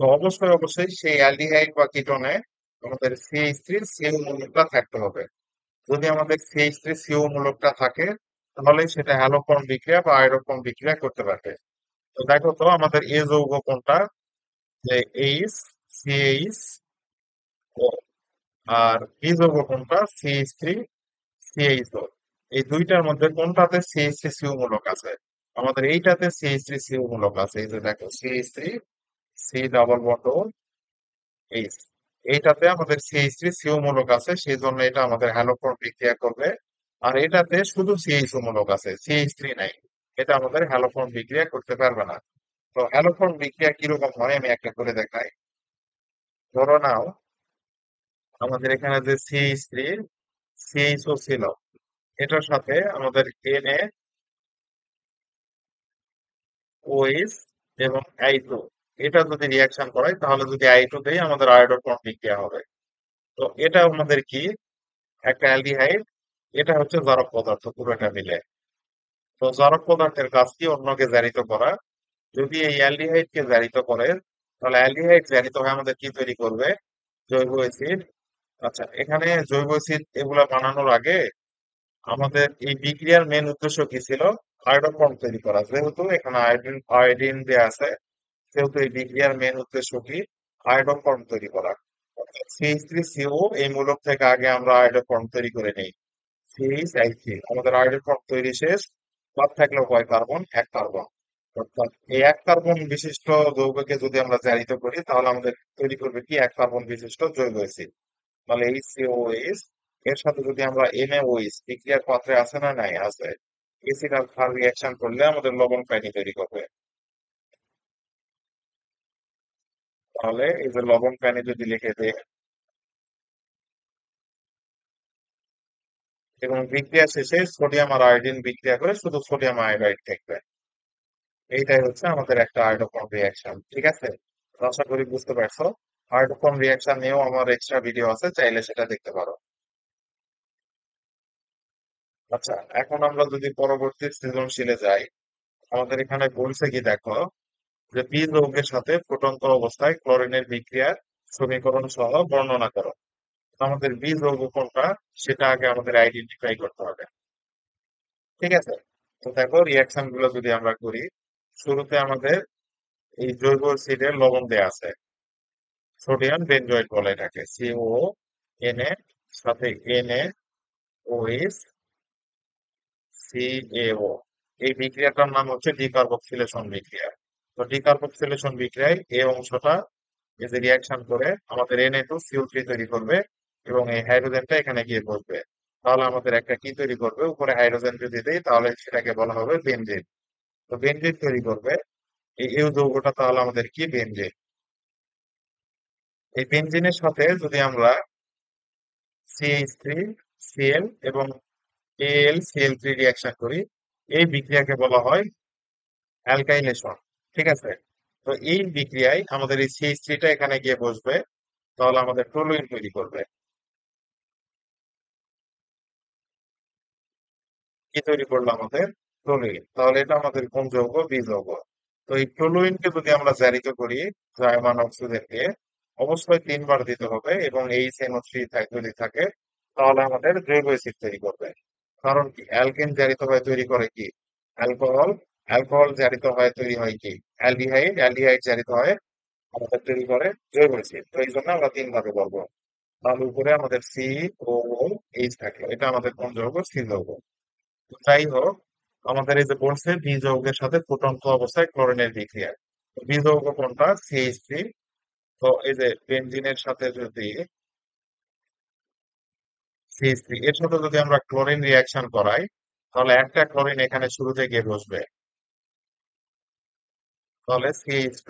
তো অবশ্যই অবশ্যই সেই অ্যালডিহাইড বা কিটনে আমাদের CH3 সিও মূলকটা থাকতে হবে। যদি আমাদের CH3 সিও মূলকটা থাকে, তাহলে সেটা হ্যালোফর্ম বিক্রিয়া বা আয়রোফর্ম বিক্রিয়া করতে পারবে। তো দেখো তো আমাদের এ যৌগ কোনটা, যে এইচ সিএইচ ও, আর বি যৌগ কোনটা, CH3 CH4। এই দুইটার মধ্যে কোনটাতে CH3 সিও মূলক আছে? আমাদের এইটাতে CH3 সিও মূলক আছে। এই যে দেখো CH3 C double bond H, এইটাতে আমাদের CH3 সিও মূলক আছে, সেই জন্য এটা আমাদের হ্যালোফর্ম বিক্রিয়া করবে। আর এটাতে শুধু CH মূলক আছে, CH3 নাই, এটা আমাদের হ্যালোফর্ম বিক্রিয়া করতে পারবে না। তো হ্যালোফর্ম বিক্রিয়া কিরকম হয় আমি একটা করে দেখাই। ধরো নাও আমাদের এখানে যে CH3 CHO ছিল, এটার সাথে আমাদের NaOH এবং I2, এটা যদি রিয়াকশন করাই তাহলে যদি I2 দেই আমাদের আয়োডোফর্ম বিক্রিয়া হবে। তো এটা আমাদের কি, একটা অ্যালডিহাইড, এটা হচ্ছে জারক পদার্থ পুরোটা মিলে। তো জারক পদার্থের কাজ কি, অন্যকে জারিত করা। যদি এই অ্যালডিহাইড কে জারিত করে, তাহলে অ্যালডিহাইড জারিত হয়ে আমাদের কি তৈরি করবে, জৈব অ্যাসিড। আচ্ছা, এখানে জৈব অ্যাসিড এগুলা বানানোর আগে আমাদের এই বিক্রিয়ার মেন উদ্দেশ্য কি ছিল, আয়োডোফর্ম তৈরি করা। যেহেতু এখানে আয়োডিন আয়োডিন দেয়া আছে, সেহেতু এই বিক্রিয়ার মেন উদ্দেশ্য কি, আয়োডোফর্ম তৈরি করা। CH3CO এই মূলক থেকে আগে আমরা আয়োডোফর্ম তৈরি করে নেই। CH3 আমাদের আয়োডোফর্ম তৈরি শেষ। বাদ থাকলো কয় কার্বন, এক কার্বন। অর্থাৎ এই এক কার্বন বিশিষ্ট যৌগকে যদি আমরা জারিত করি, তাহলে আমাদের তৈরি করবে কি, এক কার্বন বিশিষ্ট জৈব অ্যাসিড। তাহলে HCOH এর সাথে যদি আমরা NaOH, বিক্রিয়ার পাত্রে আছে না, নাই, আছে, এসিড আর ক্ষার রিয়াকশন করলে আমাদের লবণ পানি তৈরি করবে। তাহলে এই যে লবণ পানি যদি লিখে দেয়, এবং বিক্রিয়া শেষে সোডিয়াম আর আয়োডিন বিক্রিয়া করে শুধু সোডিয়াম আয়োডাইড থাকবে। এইটাই হচ্ছে আমাদের একটা আয়োডোফর্ম রিয়াকশন। ঠিক আছে, তো আশা করি বুঝতে পারছো। আয়োডোফর্ম রিয়াকশন নিয়েও আমার এক্সট্রা ভিডিও আছে, চাইলে সেটা দেখতে পারো। আচ্ছা, এখন আমরা যদি পরবর্তী সৃজনশীলে যাই, আমাদের এখানে বলছে কি দেখো, যে বি যৌগের সাথে ফুটন্ত অবস্থায় ক্লোরিনের বিক্রিয়ার সমীকরণ সহ বর্ণনা করো। তো আমাদের বি যৌগ কোনটা, সেটা আগে আমাদের আইডেন্টিফাই করতে হবে। ঠিক আছে, তো দেখো রিয়াকশন গুলো যদি আমরা করি, শুরুতে আমাদের এই জৈব অ্যাসিডের লবণ দেয়া আছে, সোডিয়াম বেনজয়েড বলে এটাকে, CONA, সাথে NaOH CaO। এই বিক্রিয়াটার নাম হচ্ছে ডিকার্বক্সিলেশন বিক্রিয়া। তো ডিকার্বক্সিলেশন বিক্রিয়ায় এই অংশটা এই যে রিয়াকশন করে আমাদের Na2CO3 তৈরি করবে, এবং এই হাইড্রোজেনটা এখানে গিয়ে বসবে। তাহলে আমাদের একটা কি তৈরি করবে, উপরে হাইড্রোজেন যদি দেই তাহলে সেটাকে বলা হবে বেনজিন। তো বেনজিন তৈরি করবে এই যৌগটা, তাহলে আমাদের কি, বেনজিন। এই বেনজিনের সাথে যদি আমরা CH3Cl এবং AlCl3 রিয়াকশন করি, এই বিক্রিয়াকে বলা হয় অ্যালকাইলেশন। ঠিক আছে, তো এই বিক্রিয়ায় আমাদের এই CH3টা এখানে গিয়ে বসবে, তাহলে আমাদের টলুইন তৈরি করবে। কি তৈরি করলো, আমাদের টলুইন। তাহলে এটা আমাদের কোন যৌগ, বি যৌগ। তো এই টলুইনকে যদি আমরা জারিত করি জায়মান অক্সিজেন দিয়ে, অবশ্যই 3 বার দিতে হবে, এবং HNO3 যদি থাকে, তাহলে আমাদের জৈব অ্যাসিড তৈরি করবে। কারণ কি, অ্যালকেন জারিত হয়ে তৈরি করে কি, অ্যালকোহল। অ্যালকোহল জারিত হয়ে তৈরি হয় কি, অ্যালডিহাইড। অ্যালডিহাইড জারিত হয় আমাদের তৈরি করে জৈব অ্যাসিড। তো এই জন্য আমরা তিন ভাগে বলবো। তাহলে উপরে আমাদের সি ও এইচ থাকলো, এটা আমাদের কোন যৌগ? সি যৌগ। তো যাই হোক, আমাদের এই যে বলছে বি যৌগের সাথে ফুটন্ত অবস্থায় ক্লোরিনের বিক্রিয়া, তো বি যৌগ কোনটা? CH3। তো এই যে বেনজিনের সাথে যদি CH3 এর সাথে যদি আমরা ক্লোরিন রিয়াকশন করাই, তাহলে একটা ক্লোরিন এখানে শুরুতে গিয়ে বসবে, তাহলে CH2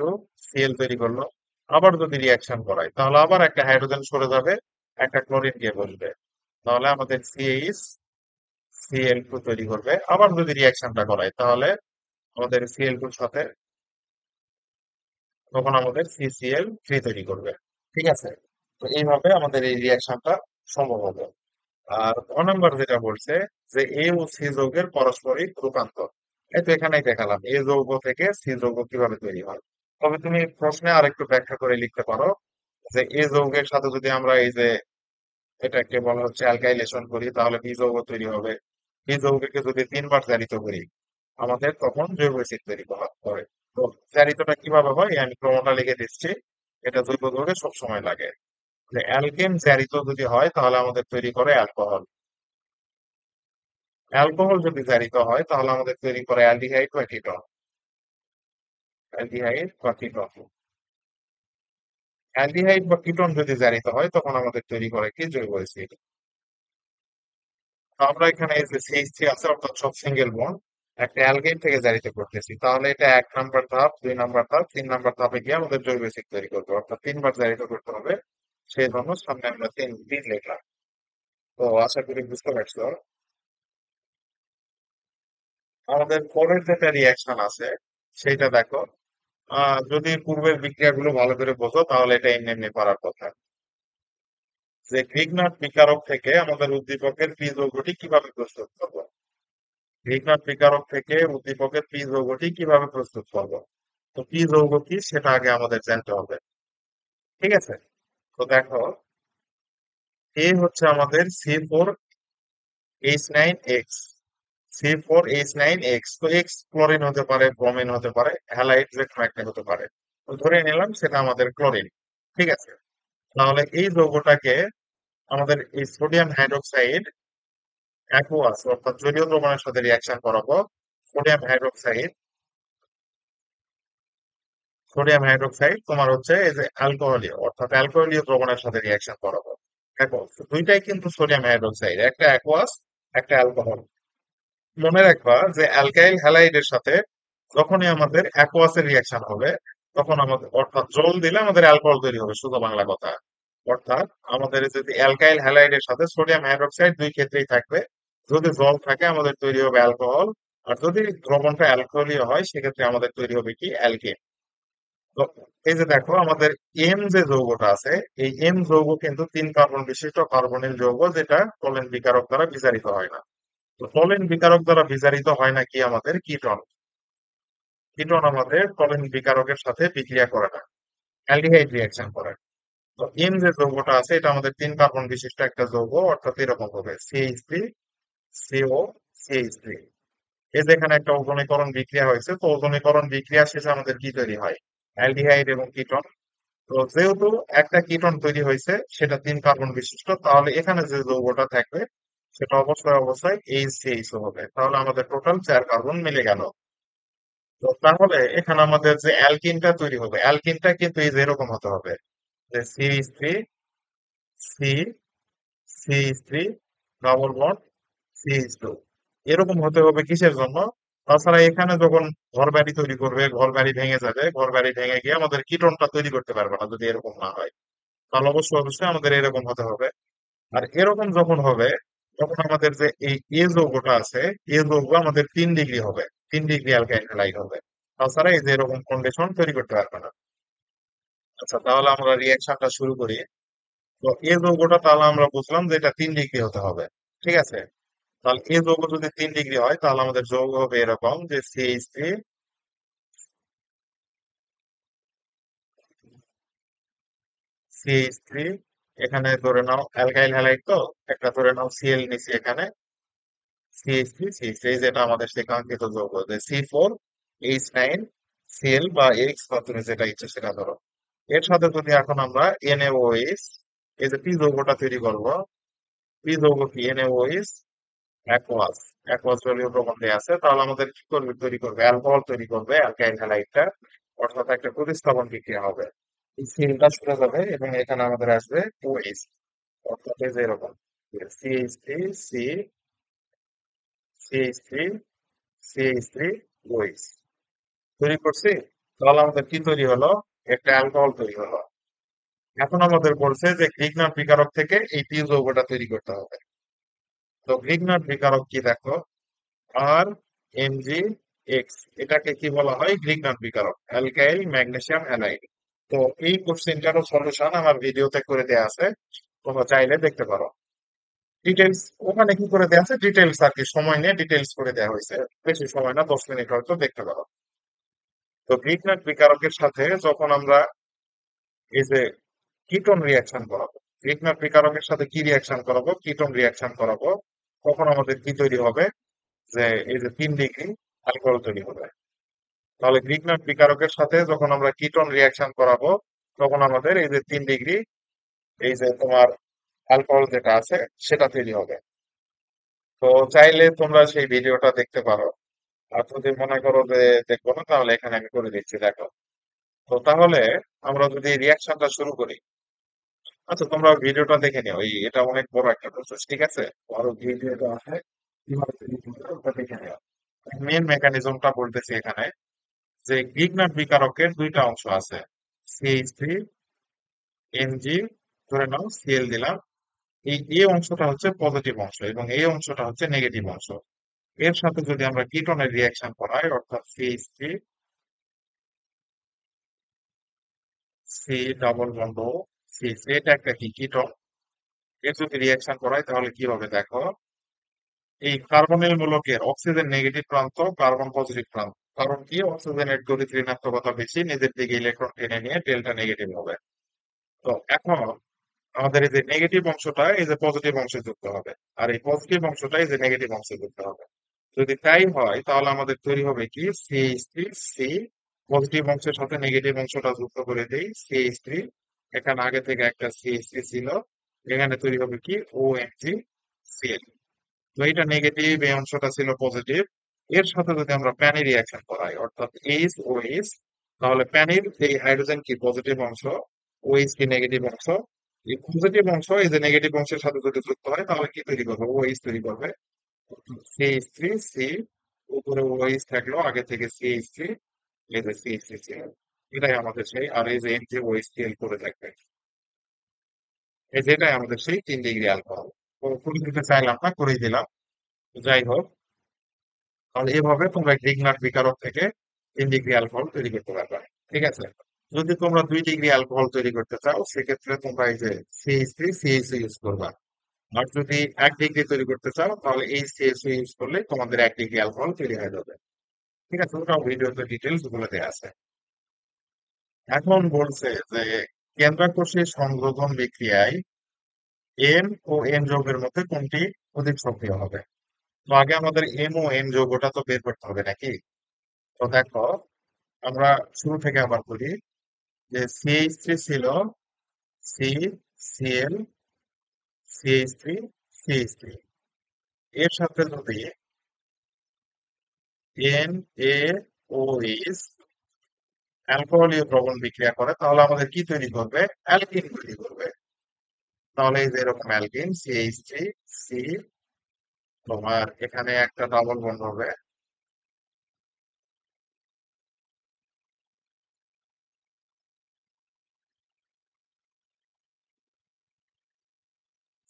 Cl তৈরি করলো। আবার যদি রিয়াকশন করাই তাহলে আবার একটা হাইড্রোজেন সরে যাবে, একটা ক্লোরিন গিয়ে বসবে, তাহলে আমাদের CH Cl2 তৈরি করবে। আবার যদি রিয়াকশনটা করাই তাহলে আমাদের Cl2 এর সাথে তখন আমাদের CCl3 তৈরি করবে। ঠিক আছে? তো এইভাবে আমাদের এই রিয়াকশনটা সম্ভব হবে। আর ক নাম্বার যেটা বলছে যে এ ও সি যৌগের পারস্পরিক রূপান্তর, এই তো এখানেই দেখালাম এ যৌগ থেকে সি যৌগ কিভাবে তৈরি হয়। তবে তুমি প্রশ্নে আরেকটু ব্যাখ্যা করে লিখতে পারো যে এ যৌগের সাথে যদি আমরা এই যে এটাকে বলা হচ্ছে অ্যালকাইলেশন করি তাহলে বি যৌগ তৈরি হবে। বি যৌগকে যদি তিনবার জারিত করি আমাদের তখন জৈব অ্যাসিড তৈরি করা হয়। তো জারিতটা কিভাবে হয় এই আমি ক্রমটা লিখে দিচ্ছি, এটা জৈব যৌগে সবসময় লাগে। যে অ্যালকেন জারিত যদি হয় তাহলে আমাদের তৈরি করে অ্যালকোহল। অ্যালকোহল যদি জারিত হয় তাহলে আমাদের তৈরি করে অ্যালডিহাইড বা কিটোন। অ্যালডিহাইড বা কিটোন। অ্যালডিহাইড বা কিটোন যদি জারিত হয় তখন আমাদের তৈরি করে কি? জৈব অ্যাসিড। তো আমরা এখানে এই যে CH3 আছে অর্থাৎ সব সিঙ্গেল বন্ড একটা অ্যালকেন থেকে জারিত করতেছি, তাহলে এটা 1 নাম্বার ধাপ, 2 নাম্বার ধাপ, 3 নাম্বার ধাপে গিয়ে আমাদের জৈব অ্যাসিড তৈরি করবে, অর্থাৎ তিনবার জারিত করতে হবে। সেই জন্য সামনে আমরা তিন তিন লিখলাম। তো আশা করি বুঝতে পারছো। আমাদের পরের যেটা রিয়াকশন আছে সেইটা দেখো। যদি পূর্বের বিক্রিয়াগুলো ভালো করে বোঝো তাহলে এটা এমনি এমনি পারার কথা। যে গ্রিগনার বিকারক থেকে আমাদের উদ্দীপকের পি যৌগটি কিভাবে প্রস্তুত করব? গ্রিগনার বিকারক থেকে উদ্দীপকের পি যৌগটি কিভাবে প্রস্তুত করব? তো পি যৌগ কি সেটা আগে আমাদের জানতে হবে। ঠিক আছে? তো দেখো, এ হচ্ছে আমাদের C4H9X। C4H9X, তো এক্স ক্লোরিন হতে পারে, ব্রোমিন হতে পারে, হ্যালাইড যে কোনো একটা হতে পারে। তো ধরে নিলাম সেটা আমাদের ক্লোরিন। ঠিক আছে? তাহলে এই যৌগটাকে আমাদের এই সোডিয়াম হাইড্রোক্সাইড অ্যাকুয়াস অর্থাৎ জলীয় দ্রবণের সাথে রিয়াকশন করাবো। সোডিয়াম হাইড্রোক্সাইড, সোডিয়াম হাইড্রোক্সাইড তোমার হচ্ছে এই যে অ্যালকোহলীয় অর্থাৎ অ্যালকোহলীয় দ্রবণের সাথে রিয়াকশন করাবো। দেখো, দুইটাই কিন্তু সোডিয়াম হাইড্রোক্সাইড, একটা অ্যাকুয়াস একটা অ্যালকোহল। মনে রাখবা যে অ্যালকাইল হ্যালাইডের সাথে যখনই আমাদের অ্যাকুয়াসের রিয়াকশন হবে তখন আমাদের অর্থাৎ জল দিলে আমাদের অ্যালকোহল তৈরি হবে, শুধু বাংলা কথা। অর্থাৎ আমাদের যদি অ্যালকাইল হ্যালাইডের সাথে সোডিয়াম হাইড্রোক্সাইড দুই ক্ষেত্রেই থাকবে, যদি জল থাকে আমাদের তৈরি হবে অ্যালকোহল, আর যদি দ্রবণটা অ্যালকোহলীয় হয় সেক্ষেত্রে আমাদের তৈরি হবে কি? অ্যালকেন। তো এই যে দেখো আমাদের এম যে যৌগটা আছে, এই এম যৌগ কিন্তু 3 কার্বন বিশিষ্ট কার্বনিল যৌগ, যেটা টলেন বিকারক দ্বারা বিজারিত হয় না। তো টলেন বিকারক দ্বারা বিজারিত হয় না কি? আমাদের কিটন। কিটন আমাদের টলেন বিকারকের সাথে বিক্রিয়া করে না, অ্যালডিহাইড রিয়াকশন করে। তো এম যে যৌগটা আছে এটা আমাদের 3 কার্বন বিশিষ্ট একটা যৌগ, অর্থাৎ এরকম হবে CH3 CO CH3। এই যে এখানে একটা ওজনীকরণ বিক্রিয়া হয়েছে, তো ওজনীকরণ বিক্রিয়া শেষে আমাদের কি তৈরি হয়? অ্যালডিহাইড এবং কিটন। তো যেহেতু একটা কিটন তৈরি হয়েছে সেটা 3 কার্বন বিশিষ্ট, তাহলে এখানে যে যৌগটা থাকবে সেটা অবশ্যই অবশ্যই HCH হবে, তাহলে আমাদের টোটাল 4 কার্বন মিলে গেল। তো তাহলে এখানে আমাদের যে অ্যালকিনটা তৈরি হবে, অ্যালকিনটা কিন্তু এই যে এরকম হতে হবে যে CH3 C CH3 double bond CH2, এরকম হতে হবে। কিসের জন্য? তাছাড়া এখানে যখন ঘর বাড়ি তৈরি করবে ঘর বাড়ি ভেঙে যাবে, ঘর বাড়ি ভেঙে গিয়ে আমাদের কিটনটা তৈরি করতে পারবে না যদি এরকম না হয়। তাহলে অবশ্যই অবশ্যই আমাদের এরকম হতে হবে। আর এরকম যখন হবে তখন আমাদের যে এই এ যৌগটা আছে, এ যৌগ আমাদের 3 ডিগ্রি হবে, 3 ডিগ্রি অ্যালকাইল হ্যালাইড হবে। তাছাড়া এই যে এরকম কন্ডিশন তৈরি করতে পারবে না। আচ্ছা, তাহলে আমরা রিয়াকশনটা শুরু করি। তো এ যৌগটা তাহলে আমরা বুঝলাম যে এটা 3 ডিগ্রি হতে হবে। ঠিক আছে? তাহলে এ যৌগ যদি 3 ডিগ্রি হয় তাহলে আমাদের যৌগ হবে এরকম যে CH3, এখানে ধরে নাও অ্যালকাইল হ্যালাইড, তো একটা ধরে নাও Cl নিচে এখানে CH3 এই যেটা আমাদের সেই কাঙ্ক্ষিত যৌগ যে C4H9 Cl বা X, বা তুমি যেটা ইচ্ছে সেটা ধরো। এর সাথে যদি এখন আমরা NaOH, এই যে পি যৌগটা তৈরি করব, পি যৌগ কি NaOH অ্যাকোয়াস, অ্যাকোয়াস জলীয় দ্রবণে আছে, তাহলে আমাদের কি করবে, তৈরি করবে অ্যালকোহল তৈরি করবে, অ্যালকাইল হ্যালাইডটা, অর্থাৎ একটা প্রতিস্থাপন বিক্রিয়া হবে। এই সিলটা সরে যাবে এবং এখানে আমাদের আসবে OH, অর্থাৎ এই যে এরকম CH3 C, CH3 CH3 OH তৈরি করছি। তাহলে আমাদের কি তৈরি হলো, একটা অ্যালকোহল তৈরি হলো। এখন আমাদের বলছে যে গ্রিগনার বিকারক থেকে এই পি যৌগটা তৈরি করতে হবে। তো গ্রিগনার বিকারক কি দেখো, আর এমজি এক্স, এটাকে কি বলা হয়, গ্রিগনার বিকারক, অ্যালকাইল ম্যাগনেসিয়াম হ্যালাইড। তো এই কোশ্চেনটারও সলিউশন আমার ভিডিওতে করে দেয়া আছে, তোমরা চাইলে দেখতে পারো। ডিটেলস ওখানে কি করে দেয়া আছে, ডিটেলস আর কি, সময় নিয়ে ডিটেলস করে দেওয়া হয়েছে, বেশি সময় না, 10 মিনিট হয়তো, দেখতে পারো। তো গ্রিগনার বিকারকের সাথে যখন আমরা এই যে কিটোন রিয়াকশন করাবো, গ্রিগনার বিকারকের সাথে কি রিয়াকশন করাবো, কিটোন রিয়াকশন করাবো, তখন আমাদের কি তৈরি হবে, যে এই যে 3 ডিগ্রি অ্যালকোহল তৈরি হবে। তাহলে গ্রিগনার বিকারকের সাথে যখন আমরা কিটোন রিয়াকশন করাবো, তখন আমাদের এই যে 3 ডিগ্রি, এই যে তোমার অ্যালকোহল যেটা আছে সেটা তৈরি হবে। তো চাইলে তোমরা সেই ভিডিওটা দেখতে পারো, আর যদি মনে করো যে দেখবো না, তাহলে এখানে আমি করে দিচ্ছি, দেখো। তো তাহলে আমরা যদি রিয়াকশনটা শুরু করি, আচ্ছা তোমরা ভিডিওটা দেখে নিও, এটা অনেক বড় একটা প্রসেস, ঠিক আছে, আরো ভিডিওটা আছে, কিভাবে তৈরি করবে ওটা দেখে নিও। মেন মেকানিজমটা বলতেছি এখানে, যে গ্রিগনার বিকারকের দুইটা অংশ আছে, CH3 এনজি, ধরে নাও সিএল দিলাম। এই এ অংশটা হচ্ছে পজিটিভ অংশ এবং এই অংশটা হচ্ছে নেগেটিভ অংশ। এর সাথে যদি আমরা কিটোনের রিয়াকশন করাই, অর্থাৎ CH3 সি ডাবল বন্ড ও CH3, এটা একটা কি কিটোন, এর যদি রিয়াকশন করাই তাহলে কি হবে দেখো, এই কার্বনিল মূলকের অক্সিজেন নেগেটিভ প্রান্ত, কার্বন পজিটিভ প্রান্ত, কারণ কি অক্সিজেনের তড়িৎ ঋণাত্মকতা বেশি, নিজের দিকে ইলেকট্রন টেনে নিয়ে ডেল্টা নেগেটিভ হবে। তো এখন আমাদের এই যে নেগেটিভ অংশটা এই যে পজিটিভ অংশে যুক্ত হবে, আর এই পজিটিভ অংশটা এই যে নেগেটিভ অংশে যুক্ত হবে। যদি তাই হয় তাহলে আমাদের তৈরি হবে কি, CH3 সি, পজিটিভ অংশের সাথে নেগেটিভ অংশটা যুক্ত করে দেই, CH3, এখানে আগে থেকে একটা CH3 ছিল, এখানে তৈরি হবে কি OMG সিএল। তো এটা নেগেটিভ, এই অংশটা ছিল পজিটিভ। এর সাথে যদি আমরা প্যানি রিয়াকশন করাই, অর্থাৎ এইচ ও এইচ, তাহলে প্যানির এই হাইড্রোজেন কি পজিটিভ অংশ, ওএইচ কি নেগেটিভ অংশ, এই পজিটিভ অংশ এই যে নেগেটিভ অংশের সাথে যদি যুক্ত হয় তাহলে কি তৈরি করবে, ওএইচ তৈরি করবে, CH3 সি, উপরে ওএইচ থাকলো আগে থেকে CH3, এই যে CH3 ছিল, এটাই আমাদের সেই, আর এই যে এনজি ওএইচ এল করে থাকবে, এই যেটাই আমাদের সেই 3 ডিগ্রি অ্যালকোহল। তো করে দিতে চাইলাম না, করেই দিলাম। যাই হোক, তাহলে এভাবে তোমরা গ্রিগনার বিকারক থেকে 3 ডিগ্রি অ্যালকোহল তৈরি করতে পারবে, ঠিক আছে। যদি তোমরা 2 ডিগ্রি অ্যালকোহল তৈরি করতে চাও, সেক্ষেত্রে তোমরা এই যে CH3 CH ইউজ করবা। আর যদি 1 ডিগ্রি তৈরি করতে চাও, তাহলে এই CH ইউজ করলে তোমাদের 1 ডিগ্রি অ্যালকোহল তৈরি হয়ে যাবে, ঠিক আছে, ওটাও ভিডিওতে ডিটেলস বলে দেওয়া আছে। এখন বলছে যে কেন্দ্রাকোষী সংযোজন বিক্রিয়ায় এন ও এন যৌগের মধ্যে কোনটি অধিক সক্রিয় হবে। তো আগে আমাদের এম ও এন যৌগটা তো বের করতে হবে নাকি। তো দেখো, আমরা শুরু থেকে আবার বলি, যে CH3 ছিল সি, সিএল, CH3 CH3, এর সাথে যদি NaOH অ্যালকোহলীয় দ্রবণ বিক্রিয়া করে, তাহলে আমাদের কি তৈরি করবে, অ্যালকিন তৈরি করবে। তাহলে এই যে এরকম অ্যালকিন CH3 সি, তোমার এখানে একটা ডাবল বন্ড হবে,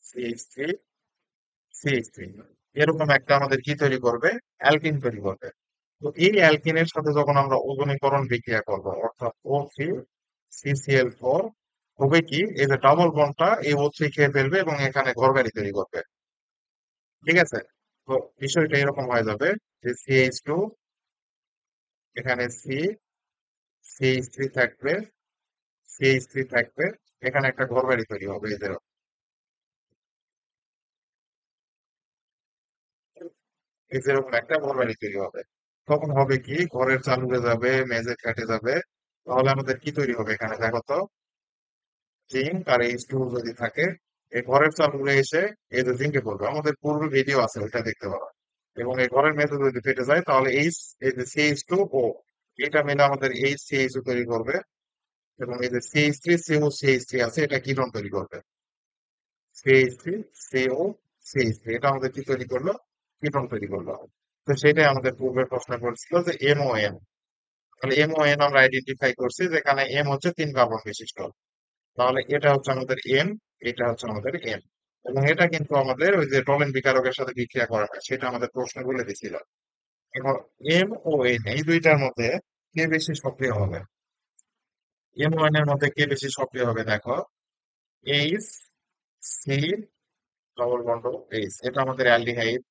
CH3 CH3, এরকম একটা আমাদের কি তৈরি করবে, অ্যালকিন তৈরি করবে। তো এই অ্যালকিনের সাথে যখন আমরা ওজনীকরণ বিক্রিয়া করব, অর্থাৎ O3 CCl4, হবে কি, এই যে ডাবল বন্ডটা এই O3 খেয়ে ফেলবে এবং এখানে ঘরবাড়ি তৈরি করবে, ঠিক আছে। তো বিষয়টা এরকম হয়ে যাবে যে CH2, এখানে সি, CH3 থাকবে, CH3 থাকবে, এখানে একটা ঘরবাড়ি তৈরি হবে, এই যে যেরকম একটা ঘরবাড়ি তৈরি হবে। তখন হবে কি, ঘরের চাল উড়ে যাবে, মেঝে ফেটে যাবে, তাহলে আমাদের কি তৈরি হবে এখানে দেখো তো, জিঙ্ক আর H2 যদি থাকে, এই ঘরের চালগুলো এসে এই যে জিঙ্কে পড়বে। আমাদের পূর্বে ভিডিও আছে, ওইটা দেখতে পারো। এবং এই ঘরের মেঝে যদি ফেটে যায় তাহলে এই যে CH2O, এটা মিলে আমাদের HCH তৈরি করবে। এবং এই যে CH3CO CH3 আছে, এটা কিটোন তৈরি করবে। CH3CO CH3 এটা আমাদের কি তৈরি করলো? কিটোন তৈরি করলো। তো সেটাই আমাদের পূর্বের প্রশ্ন করেছিল যে MON। তাহলে MON আমরা আইডেন্টিফাই করছি, যেখানে M হচ্ছে 3 কার্বন বিশিষ্ট। তাহলে এটা হচ্ছে আমাদের এম, এটা হচ্ছে আমাদের এম। এবং এটা কিন্তু আমাদের ওই যে টলেন বিকারকের সাথে বিক্রিয়া করে না, সেটা আমাদের প্রশ্ন বলে দিছিল। এখন এম ও এন এই দুইটার মধ্যে কে বেশি সক্রিয় হবে? এম ও এন এর মধ্যে কে বেশি সক্রিয় হবে দেখো, H C double bond H, এটা আমাদের aldehyde.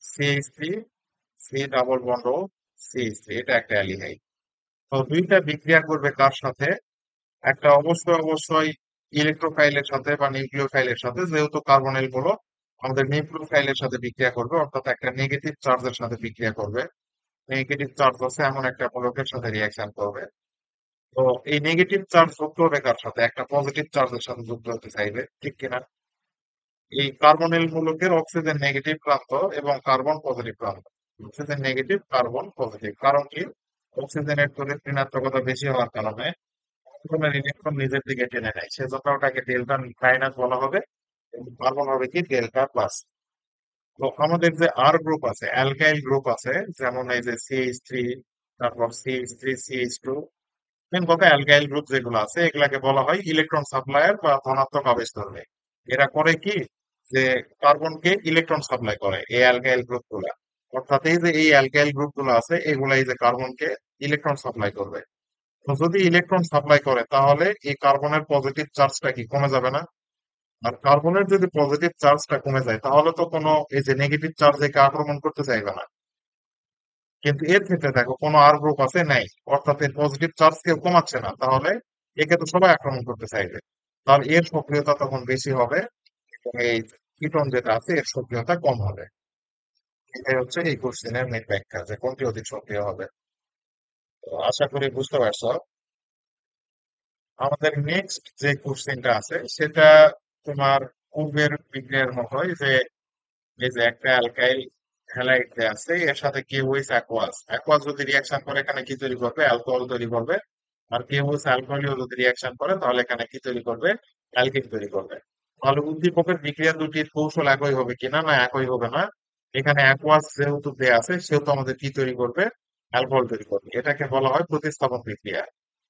CH3 C double bond CH3, এটা একটা অ্যালডিহাইড। তো দুইটা বিক্রিয়া করবে কার সাথে? একটা অবশ্যই ইলেকট্রোফাইলের সাথে বা নিউক্লিওফাইলের সাথে, যেহেতু কার্বনাইল গুলো আমাদের নিউক্লিওফাইলের সাথে বিক্রিয়া করবে, অর্থাৎ একটা নেগেটিভ চার্জের সাথে বিক্রিয়া করবে। নেগেটিভ চার্জ আছে এমন একটা মূলকের সাথে রিয়াকশন করবে। তো এই নেগেটিভ চার্জ যুক্ত হবে কার সাথে? একটা পজিটিভ চার্জের সাথে যুক্ত হতে চাইবে, ঠিক কিনা? এই কার্বনাইল মূলকের অক্সিজেন নেগেটিভ প্রান্ত এবং কার্বন পজিটিভ প্রান্ত। Oxygen negative, carbon positive. কারণ কি? অক্সিজেনের তড়িৎ ঋণাত্মকতা বেশি হওয়ার কারণে কার্বনের ইলেকট্রন নিজের দিকে টেনে নেয়, সেজন্য ওটাকে ডেল্টা মাইনাস বলা হবে। এবং কার্বন হবে কি? Delta plus. তো আমাদের যে আর গ্রুপ আছে, অ্যালকাইল গ্রুপ আছে, যেমন এই যে CH3, তারপর CH3CH2, মেন কথা অ্যালকাইল গ্রুপ যেগুলো আছে এগুলাকে বলা হয় ইলেকট্রন সাপ্লায়ার বা ধনাত্মক আবেশধর্মী। এরা করে কি? যে কার্বনকে ইলেকট্রন সাপ্লাই করে এই অ্যালকাইল গ্রুপ গুলা। অর্থাৎ এই যে এই অ্যালকাইল গ্রুপ গুলো আছে, এগুলা এই যে কার্বনকে ইলেকট্রন সাপ্লাই করবে। তো যদি ইলেকট্রন সাপ্লাই করে তাহলে এই কার্বনের পজিটিভ চার্জটা কি কমে যাবে না? আর কার্বনের যদি পজিটিভ চার্জটা কমে যায় তাহলে তো কোনো এই যে নেগেটিভ চার্জ একে আক্রমণ করতে চাইবে না। কিন্তু এর ক্ষেত্রে দেখো কোনো আর গ্রুপ আছে নাই, অর্থাৎ এর পজিটিভ চার্জ কেউ কমাচ্ছে না, তাহলে একে তো সবাই আক্রমণ করতে চাইবে। তাহলে এর সক্রিয়তা তখন বেশি হবে এবং এই কিটোন যেটা আছে এর সক্রিয়তা কম হবে। এটাই হচ্ছে এই কোশ্চেনের মেন ব্যাখ্যা, যে কোনটি অধিক সক্রিয় হবে। তো আশা করি বুঝতে পারছো। আমাদের নেক্সট যে কোশ্চেনটা আছে সেটা তোমার পূর্বের বিক্রিয়ার মতোই, যে এই যে একটা অ্যালকাইল হ্যালাইড যে আছে এর সাথে কেওএইচ অ্যাকোয়াস, অ্যাকোয়াস যদি রিয়াকশন করে এখানে কি তৈরি করবে? অ্যালকোহল তৈরি করবে। আর কেওএইচ অ্যালকোহলিও যদি রিয়াকশন করে তাহলে এখানে কি তৈরি করবে? অ্যালকিন তৈরি করবে। তাহলে উদ্দীপকের বিক্রিয়া দুটির কৌশল একই হবে কিনা? না, একই হবে না। এখানে অ্যাকোয়াস যেহেতু দেয়া আছে সেহেতু আমাদের কি তৈরি করবে? অ্যালকোহল তৈরি করবে। এটাকে বলা হয় প্রতিস্থাপন বিক্রিয়া,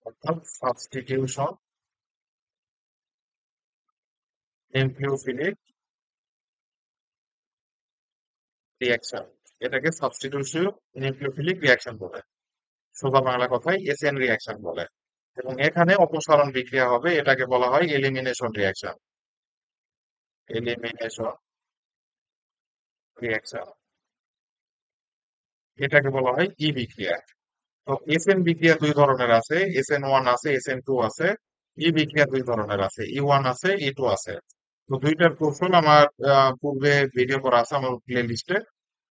অর্থাৎ সাবস্টিটিউশন নিউক্লিওফিলিক রিয়াকশন। এটাকে সাবস্টিটিউশন নিউক্লিওফিলিক রিয়াকশন বলে। সোজা বাংলা কথায় এসএন রিয়াকশন বলে। এবং এখানে অপসারণ বিক্রিয়া হবে, এটাকে বলা হয় এলিমিনেশন রিয়াকশন। এলিমিনেশন রিয়াকশন, এটাকে বলা হয় ই বিক্রিয়া। তো এসএন বিক্রিয়া দুই ধরনের আছে, SN1 আছে, SN2 আছে। ই বিক্রিয়া দুই ধরনের আছে, E1 আছে, E2 আছে। তো দুইটার কৌশল আমার পূর্বে ভিডিও করা আছে আমার প্লে লিস্টে,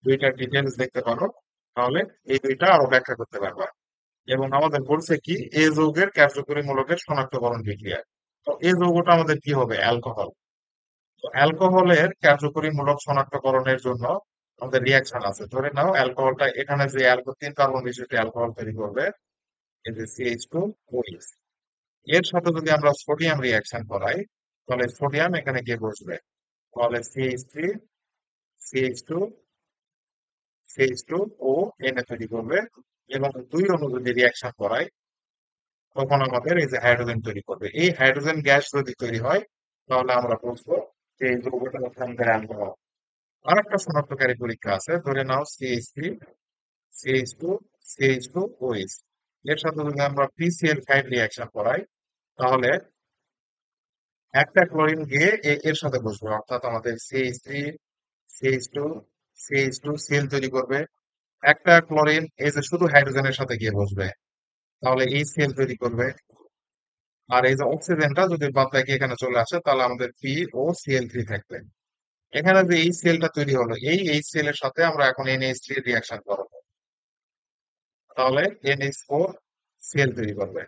দুইটার ডিটেলস দেখতে পারো। তাহলে এই দুইটা আরো ব্যাখ্যা করতে পারবা। এবং আমাদের বলছে কি, এ যৌগের কার্যকরী মূলকের শনাক্তকরণ বিক্রিয়া। তো এই যৌগটা আমাদের কি হবে? অ্যালকোহল। তো অ্যালকোহলের কার্যকরী মূলক শনাক্তকরণের জন্য আমাদের রিয়াকশন আছে। ধরে নাও অ্যালকোহলটা এখানে যে 3 কার্বন বিশিষ্ট অ্যালকোহল তৈরি করবে, এই যে CH2OH, এর সাথে যদি আমরা সোডিয়াম রিয়াকশন করাই তাহলে সোডিয়াম এখানে গিয়ে বসবে। তাহলে CH3CH2 এনে তৈরি করবে। এবং দুই অণু যদি রিয়াকশন করাই তখন আমাদের এই যে হাইড্রোজেন তৈরি করবে। এই হাইড্রোজেন গ্যাস যদি তৈরি হয় তাহলে আমরা বুঝবো যে এই যৌগটা হচ্ছে আমাদের অ্যালকোহল। আর একটা শনাক্তকারী পরীক্ষা আছে, ধরে নাও CH3CH2CH2OH, এর সাথে যদি আমরা PCl5 রিয়াকশন করাই তাহলে একটা ক্লোরিন গিয়ে এর সাথে বসবে, অর্থাৎ আমাদের CH3CH2CH2 তৈরি করবে। একটা ক্লোরিন এই যে শুধু হাইড্রোজেনের সাথে গিয়ে বসবে, তাহলে এই সেল তৈরি করবে। আর এই যে অক্সিজেনটা যদি বাদ বাকি এখানে চলে আসে তাহলে আমাদের POCl3 থাকবে। এখানে যে এই সেলটা তৈরি হলো, এই সেলের সাথে আমরা এখন NH3 রিয়াকশন করবো। তাহলে NH4 সিএল তৈরি করবে।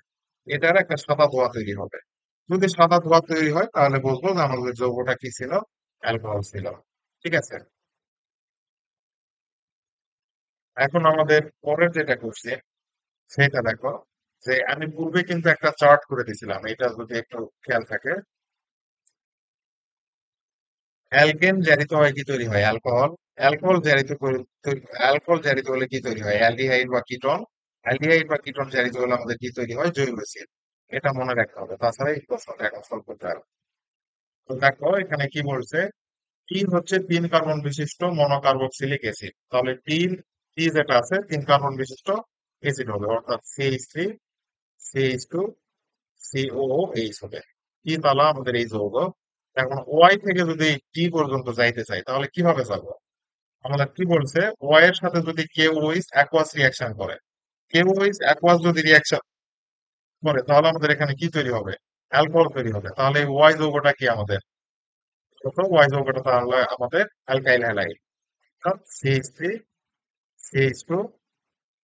এটার একটা সাদা ধোঁয়া তৈরি হবে। যদি সাদা ধোঁয়া তৈরি হয় তাহলে বুঝবো যে আমাদের যৌগটা কি ছিল, অ্যালকোহল ছিল। ঠিক আছে, এখন আমাদের পরের যেটা করছে সেটা দেখো, যে আমি পূর্বে কিন্তু একটা চার্ট করে দিয়েছিলাম, এটা যদি একটু খেয়াল থাকে। অ্যালকেন জারিত হয় কি তৈরি হয়, অ্যালকোহল। অ্যালকোহল জারিত অ্যালকোহল জারিত হলে কি তৈরি হয়, অ্যালডিহাইড বা কিটন। অ্যালডিহাইড বা কিটন জারিত হলে আমাদের কি তৈরি হয়, জৈব অ্যাসিড। এটা মনে রাখতে হবে, তাছাড়া এই প্রশ্নটা এখন সলভ করতে হবে। তো দেখো এখানে কি বলছে, টিন হচ্ছে 3 কার্বন বিশিষ্ট মনোকার্বক্সিলিক অ্যাসিড। তাহলে টি যেটা আছে 3 কার্বন বিশিষ্ট অ্যাসিড হবে, অর্থাৎ CH3 CH2 COOH হবে। কি তাহলে আমাদের এই যৌগ। এখন ওয়াই থেকে যদি টি পর্যন্ত যাইতে চাই তাহলে কিভাবে যাবো। আমাদের কি বলছে, ওয়াই এর সাথে যদি কেওএইচ অ্যাকুয়াস রিঅ্যাকশন করে, কেওএইচ অ্যাকুয়াস যদি রিঅ্যাকশন করে তাহলে আমাদের এখানে কি তৈরি হবে, অ্যালকোহল তৈরি হবে। তাহলে ওয়াই যৌগটা কি আমাদের, ওয়াই যৌগটা তাহলে আমাদের অ্যালকাইল হ্যালাইড, অর্থাৎ CH3 CH2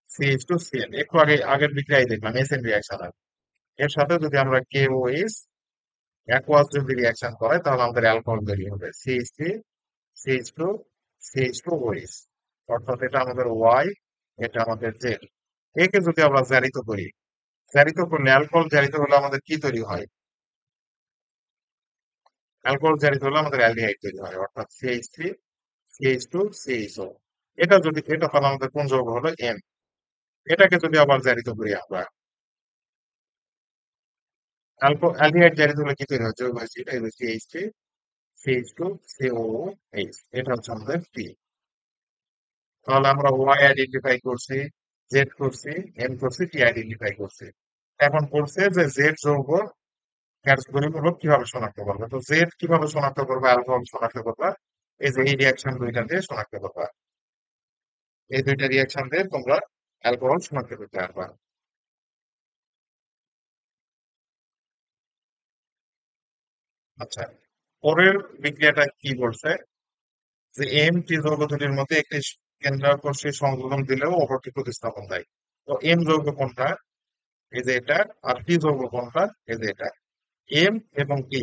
CH2 Cl। একটু আগে আগের বিক্রিয়ায় দেখলাম এসএন রিঅ্যাকশন। এর সাথে যদি আমরা কেওএইচ অ্যাকুয়াস যদি রিঅ্যাকশন করে তাহলে আমাদের অ্যালকোহল তৈরি হবে, CH3 CH2 CH2OH। অর্থাৎ এটা আমাদের ওয়াই, এটা আমাদের জেড। একে যদি আমরা জারিত করি, জারিত করলে অ্যালকোহল জারিত হলে আমাদের কি তৈরি হয়, অ্যালকোহল জারিত হলে আমাদের অ্যালডিহাইড তৈরি হয়, অর্থাৎ CH3 CH2 CHO। এটা তাহলে আমাদের কোন যৌগ হলো, এম। এটাকে যদি আবার জারিত করি আমরা, অ্যালডিহাইড জারিত হলে কি তৈরি হয়, যৌগ অ্যাসিড, এই CH3 CH2 COOH। এটা হচ্ছে আমাদের পি। তাহলে আমরা ওয়াই আইডেন্টিফাই করছি, জেড করছি, এম করছি, টি আইডেন্টিফাই করছি। এখন বলছে যে জেড যৌগ কার্যকরীমূলক কিভাবে শনাক্ত করবে। তো জেড কিভাবে শনাক্ত করবে, অ্যালকোহল শনাক্ত করবে এই যে এই রিয়াকশন দুইটা দিয়ে শনাক্ত করবা। এই দুইটা রিয়াকশন দিয়ে তোমরা অ্যালকোহল শনাক্ত করতে পারবা। আচ্ছা, পরের বিক্রিয়াটা কি বলছে, যে এম টি যৌগ দুটির মধ্যে একটি কেন্দ্রাকর্ষী সংযোজন দিলেও অপরটি প্রতিস্থাপন দেয়। তো এম যৌগ কোনটা, এই যে এটা। আর টি যৌগ কোনটা, এই যে এটা। এম এবং টি,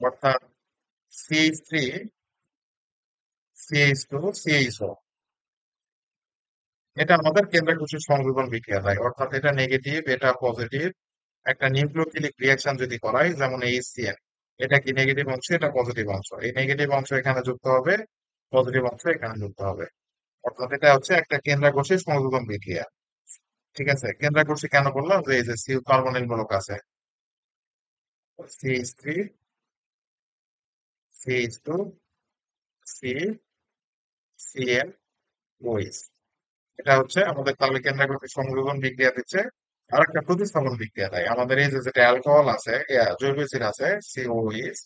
অর্থাৎ CH3 CH2 CHO, এটা আমাদের কেন্দ্রাকর্ষী সংযোজন বিক্রিয়া দেয়। অর্থাৎ এটা নেগেটিভ, এটা পজিটিভ। একটা নিউক্লিওফিলিক রিঅ্যাকশন যদি করাই, যেমন HCN, এটা কি নেগেটিভ অংশ, এটা পজিটিভ অংশ। এই নেগেটিভ অংশ এখানে যুক্ত হবে, পজিটিভ অংশ এখানে যুক্ত হবে। অর্থাৎ এটা হচ্ছে একটা কেন্দ্রাকর্ষী সংযোজন বিক্রিয়া। ঠিক আছে, কেন্দ্রাকর্ষী কেন বললাম, যে এই যে সি কার্বনিল মূলক আছে, CH3 CH2 ClOH। এটা হচ্ছে আমাদের তাহলে কেন্দ্রাকর্ষী সংযোজন বিক্রিয়া দিচ্ছে, আর একটা প্রতিস্থাপন বিক্রিয়া দেয় আমাদের। এই যে যেটা অ্যালকোহল আছে, জৈব অ্যাসিড আছে, COOH,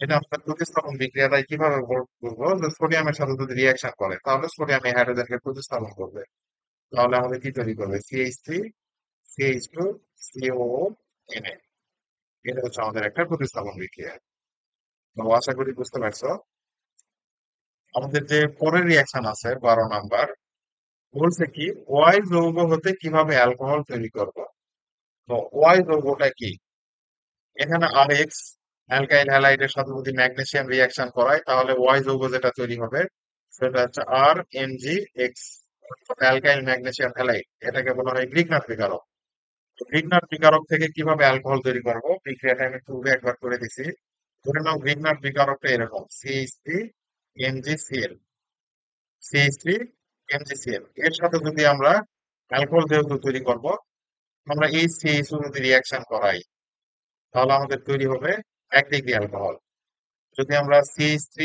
এটা আমাদের প্রতিস্থাপন বিক্রিয়া দেয়। কিভাবে বলবো, যে সোডিয়ামের সাথে যদি রিয়াকশন করে তাহলে সোডিয়াম এই হাইড্রোজেনকে প্রতিস্থাপন করবে। তাহলে আমাদের কি তৈরি করবে, CH3 CH2 COONA। এটা হচ্ছে আমাদের একটা প্রতিস্থাপন বিক্রিয়া। তো আশা করি বুঝতে পারছো। আমাদের যে পরের রিয়াকশন আছে 12 নাম্বার, বলছে কি ওয়াই যৌগ হতে কিভাবে অ্যালকোহল তৈরি করব। তো ওয়াই যৌগটা কি, এখানে আরএক্স অ্যালকাইল হ্যালাইডের সাথে যদি ম্যাগনেসিয়াম রিঅ্যাকশন করায় তাহলে ওয়াই যৌগ যেটা তৈরি হবে সেটা হচ্ছে RMgX, অ্যালকাইল ম্যাগনেসিয়াম হ্যালাইড। এটাকে বলা হয় গ্রিগনার বিকারক। তো গ্রিগনার বিকারক থেকে কিভাবে অ্যালকোহল তৈরি করব, বিক্রিয়াটা আমি পূর্বে একবার করে দিছি। ধরে নাও গ্রিগনার বিকারকটা এরকম, CH3 MgCl, CH3 MgCl। এর সাথে যদি আমরা অ্যালকোহল যেহেতু তৈরি করব, আমরা এই CH2 যদি রিঅ্যাকশন করাই তাহলে আমাদের তৈরি হবে 1 ডিগ্রি অ্যালকোহল। যদি আমরা CH3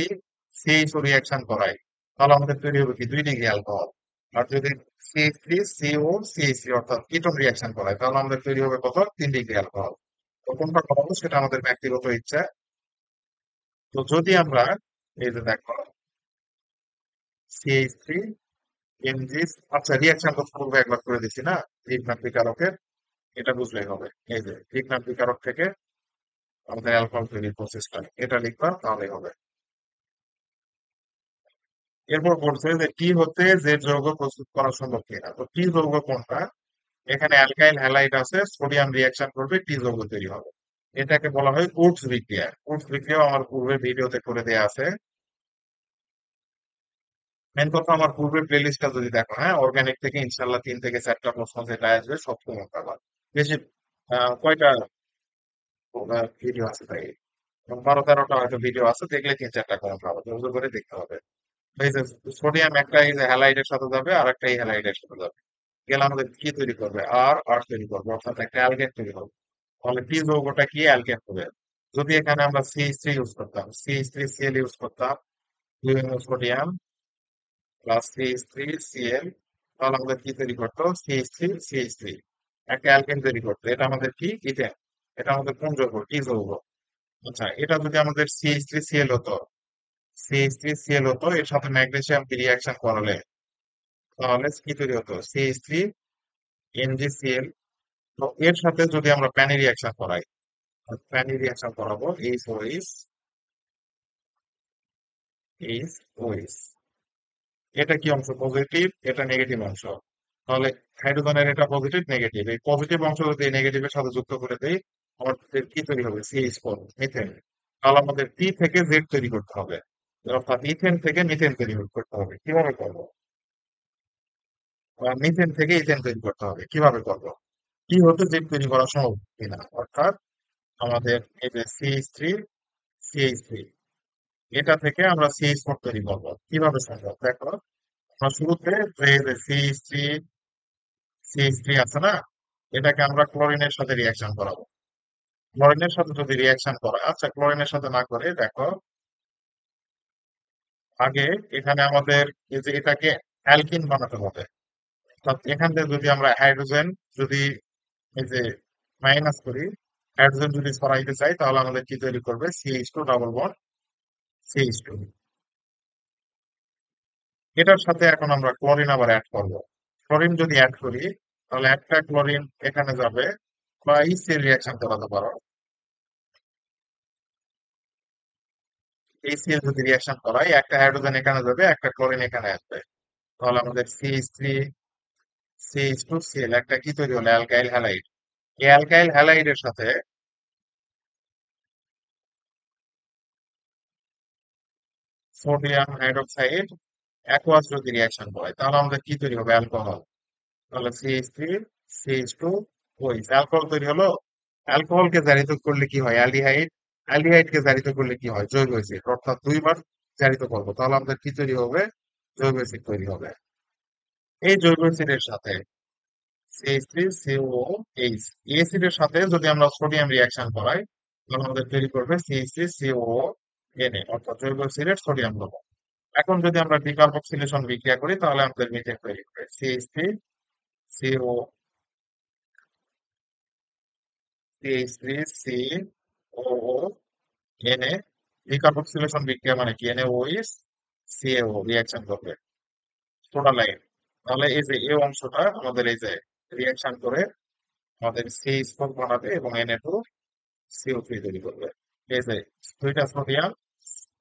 CHO রিঅ্যাকশন করাই তাহলে আমাদের তৈরি হবে কি 2 ডিগ্রি অ্যালকোহল। আর যদি CH3 CO CH3 অর্থাৎ কিটোন রিঅ্যাকশন করাই তাহলে আমাদের তৈরি হবে কত, 3 ডিগ্রি অ্যালকোহল। তো কোনটা করাবো সেটা আমাদের ব্যক্তিগত ইচ্ছা। তো যদি আমরা এই যে দেখো CH3 MG, আচ্ছা রিঅ্যাকশন তো পূর্বে একবার করে দিছি না, গ্রিগনার বিকারকের, এটা বুঝলেই হবে। এই যে গ্রিগনার বিকারক থেকে আমাদের অ্যালকোহল তৈরির প্রসেসটা, এটা লিখবা তাহলেই হবে। এরপর বলছে যে টি হতে জেড যৌগ প্রস্তুত করা সম্ভব কিনা। তো টি যৌগ কোনটা, এখানে অ্যালকাইল হ্যালাইড আছে, সোডিয়াম রিয়াকশন করবে, টি যৌগ তৈরি হবে। এটাকে বলা হয় উডস বিক্রিয়া। উডস বিক্রিয়াও আমার পূর্বের ভিডিওতে করে দেয়া আছে। মেন কথা, আমার পূর্বের প্লেলিস্টটা যদি দেখো, হ্যাঁ, অর্গানিক থেকে ইনশাল্লাহ 3 থেকে 4টা প্রশ্ন যেটা আসবে সব কমন পাবা। বেশি কয়টা ভিডিও আছে তাই 12-13টা হয়তো ভিডিও আছে, দেখলে 3-4টা কমন পাবা, ধৈর্য করে দেখতে হবে। এই যে সোডিয়াম একটা এই যে হ্যালাইডের সাথে যাবে, আর একটা এই হ্যালাইডের সাথে যাবে, গেলে আমাদের কি তৈরি করবে? আর আর তৈরি করবে, অর্থাৎ একটা অ্যালকেন তৈরি হবে। তাহলে টি যৌগটা কি? অ্যালকেন হবে। যদি এখানে আমরা CH3 ইউজ করতাম, CH3Cl ইউজ করতাম, 2 সোডিয়াম প্লাস CH3Cl, তাহলে আমাদের কি তৈরি করতো? CH3CH3, একটা অ্যালকেন তৈরি করতো। এটা আমাদের কি? ইথেন। এটা আমাদের কোন যৌগ? টি যৌগ। আচ্ছা, এটা যদি আমাদের CH3Cl হতো, CH3Cl হতো, এর সাথে ম্যাগনেসিয়াম রিয়াকশন করালে তাহলে কি তৈরি হতো? CH3NgCl। তো এর সাথে যদি আমরা প্যানি রিয়াকশন করাই, প্যানি রিয়াকশন করাবো, এইচ ও এইচ, এটা কি অংশ? পজিটিভ, এটা নেগেটিভ অংশ। তাহলে হাইড্রোজেনের এটা পজিটিভ নেগেটিভ, এই পজিটিভ অংশ যদি এই নেগেটিভের সাথে যুক্ত করে দেই, আমাদের কি তৈরি হবে? CH4, methane. তাহলে আমাদের পি থেকে জেড তৈরি করতে হবে, অর্থাৎ ইথেন থেকে মিথেন তৈরি করতে হবে। কিভাবে করবো? মিথেন থেকে ইথেন তৈরি করতে হবে, কিভাবে করবো? কি হতে জেড তৈরি করা সম্ভব কিনা, অর্থাৎ আমাদের এই যে CH3 এটা থেকে আমরা CH4 তৈরি করবো। কিভাবে সম্ভব দেখো, আমরা শুরুতে যে CH3 আছে না, এটাকে আমরা ক্লোরিনের সাথে রিয়াকশন করাবো। ক্লোরিনের সাথে যদি রিয়াকশন করা, আচ্ছা ক্লোরিনের সাথে না করে দেখো, আগে এখানে আমাদের এই যে এটাকে অ্যালকিন বানাতে হবে। অর্থাৎ এখান থেকে যদি আমরা হাইড্রোজেন যদি এই যে মাইনাস করি, হাইড্রোজেন যদি সরাইতে চাই, তাহলে আমাদের কি তৈরি করবে? CH2 double bond CH2। এটার সাথে এখন আমরা ক্লোরিন আবার অ্যাড করব। ক্লোরিন যদি অ্যাড করি, তাহলে একটা ক্লোরিন এখানে যাবে, বা HCl রিয়াকশন করাতে পারো। HCl যদি রিয়াকশন করাই, একটা হাইড্রোজেন এখানে যাবে, একটা ক্লোরিন এখানে আসবে, তাহলে আমাদের CH3CH2Cl একটা কি তৈরি হলো? Alkyl halide. এই অ্যালকাইল হ্যালাইডের সাথে সোডিয়াম হাইড্রোক্সাইড অ্যাকুয়াস যদি রিয়াকশন করে, তাহলে আমাদের কি তৈরি হবে? অ্যালকোহল। তাহলে CH3CH2OH, অ্যালকোহল তৈরি হলো। অ্যালকোহলকে জারিত করলে কি হয়? অ্যালডিহাইড। অ্যালডিহাইডকে জারিত করলে কি হয়? জৈব অ্যাসিড। অর্থাৎ দুইবার জারিত করবো, তাহলে আমাদের কি তৈরি হবে? জৈব অ্যাসিড তৈরি হবে। এই জৈব অ্যাসিডের সাথে CH3COOH, এই অ্যাসিডের সাথে যদি আমরা সোডিয়াম রিয়াকশন করাই, তাহলে আমাদের তৈরি করবে CH3COONA, অর্থাৎ জৈব অ্যাসিডের সোডিয়াম লবণ। এখন যদি আমরা ডিকার্বক্সিলেশন বিক্রিয়া করি, তাহলে আমাদের মিথেন তৈরি হবে, CH3CO CH3COONA। ডিকার্বক্সিলেশন বিক্রিয়া মানে কি? NaOH CaO রিয়াকশন করবে, টোটাল লাইন। তাহলে এই যে এই অংশটা আমাদের এই যে রিয়াকশন করে আমাদের CH4 বানাবে এবং Na2CO3 তৈরি করবে। এই যে দুইটা সোডিয়াম,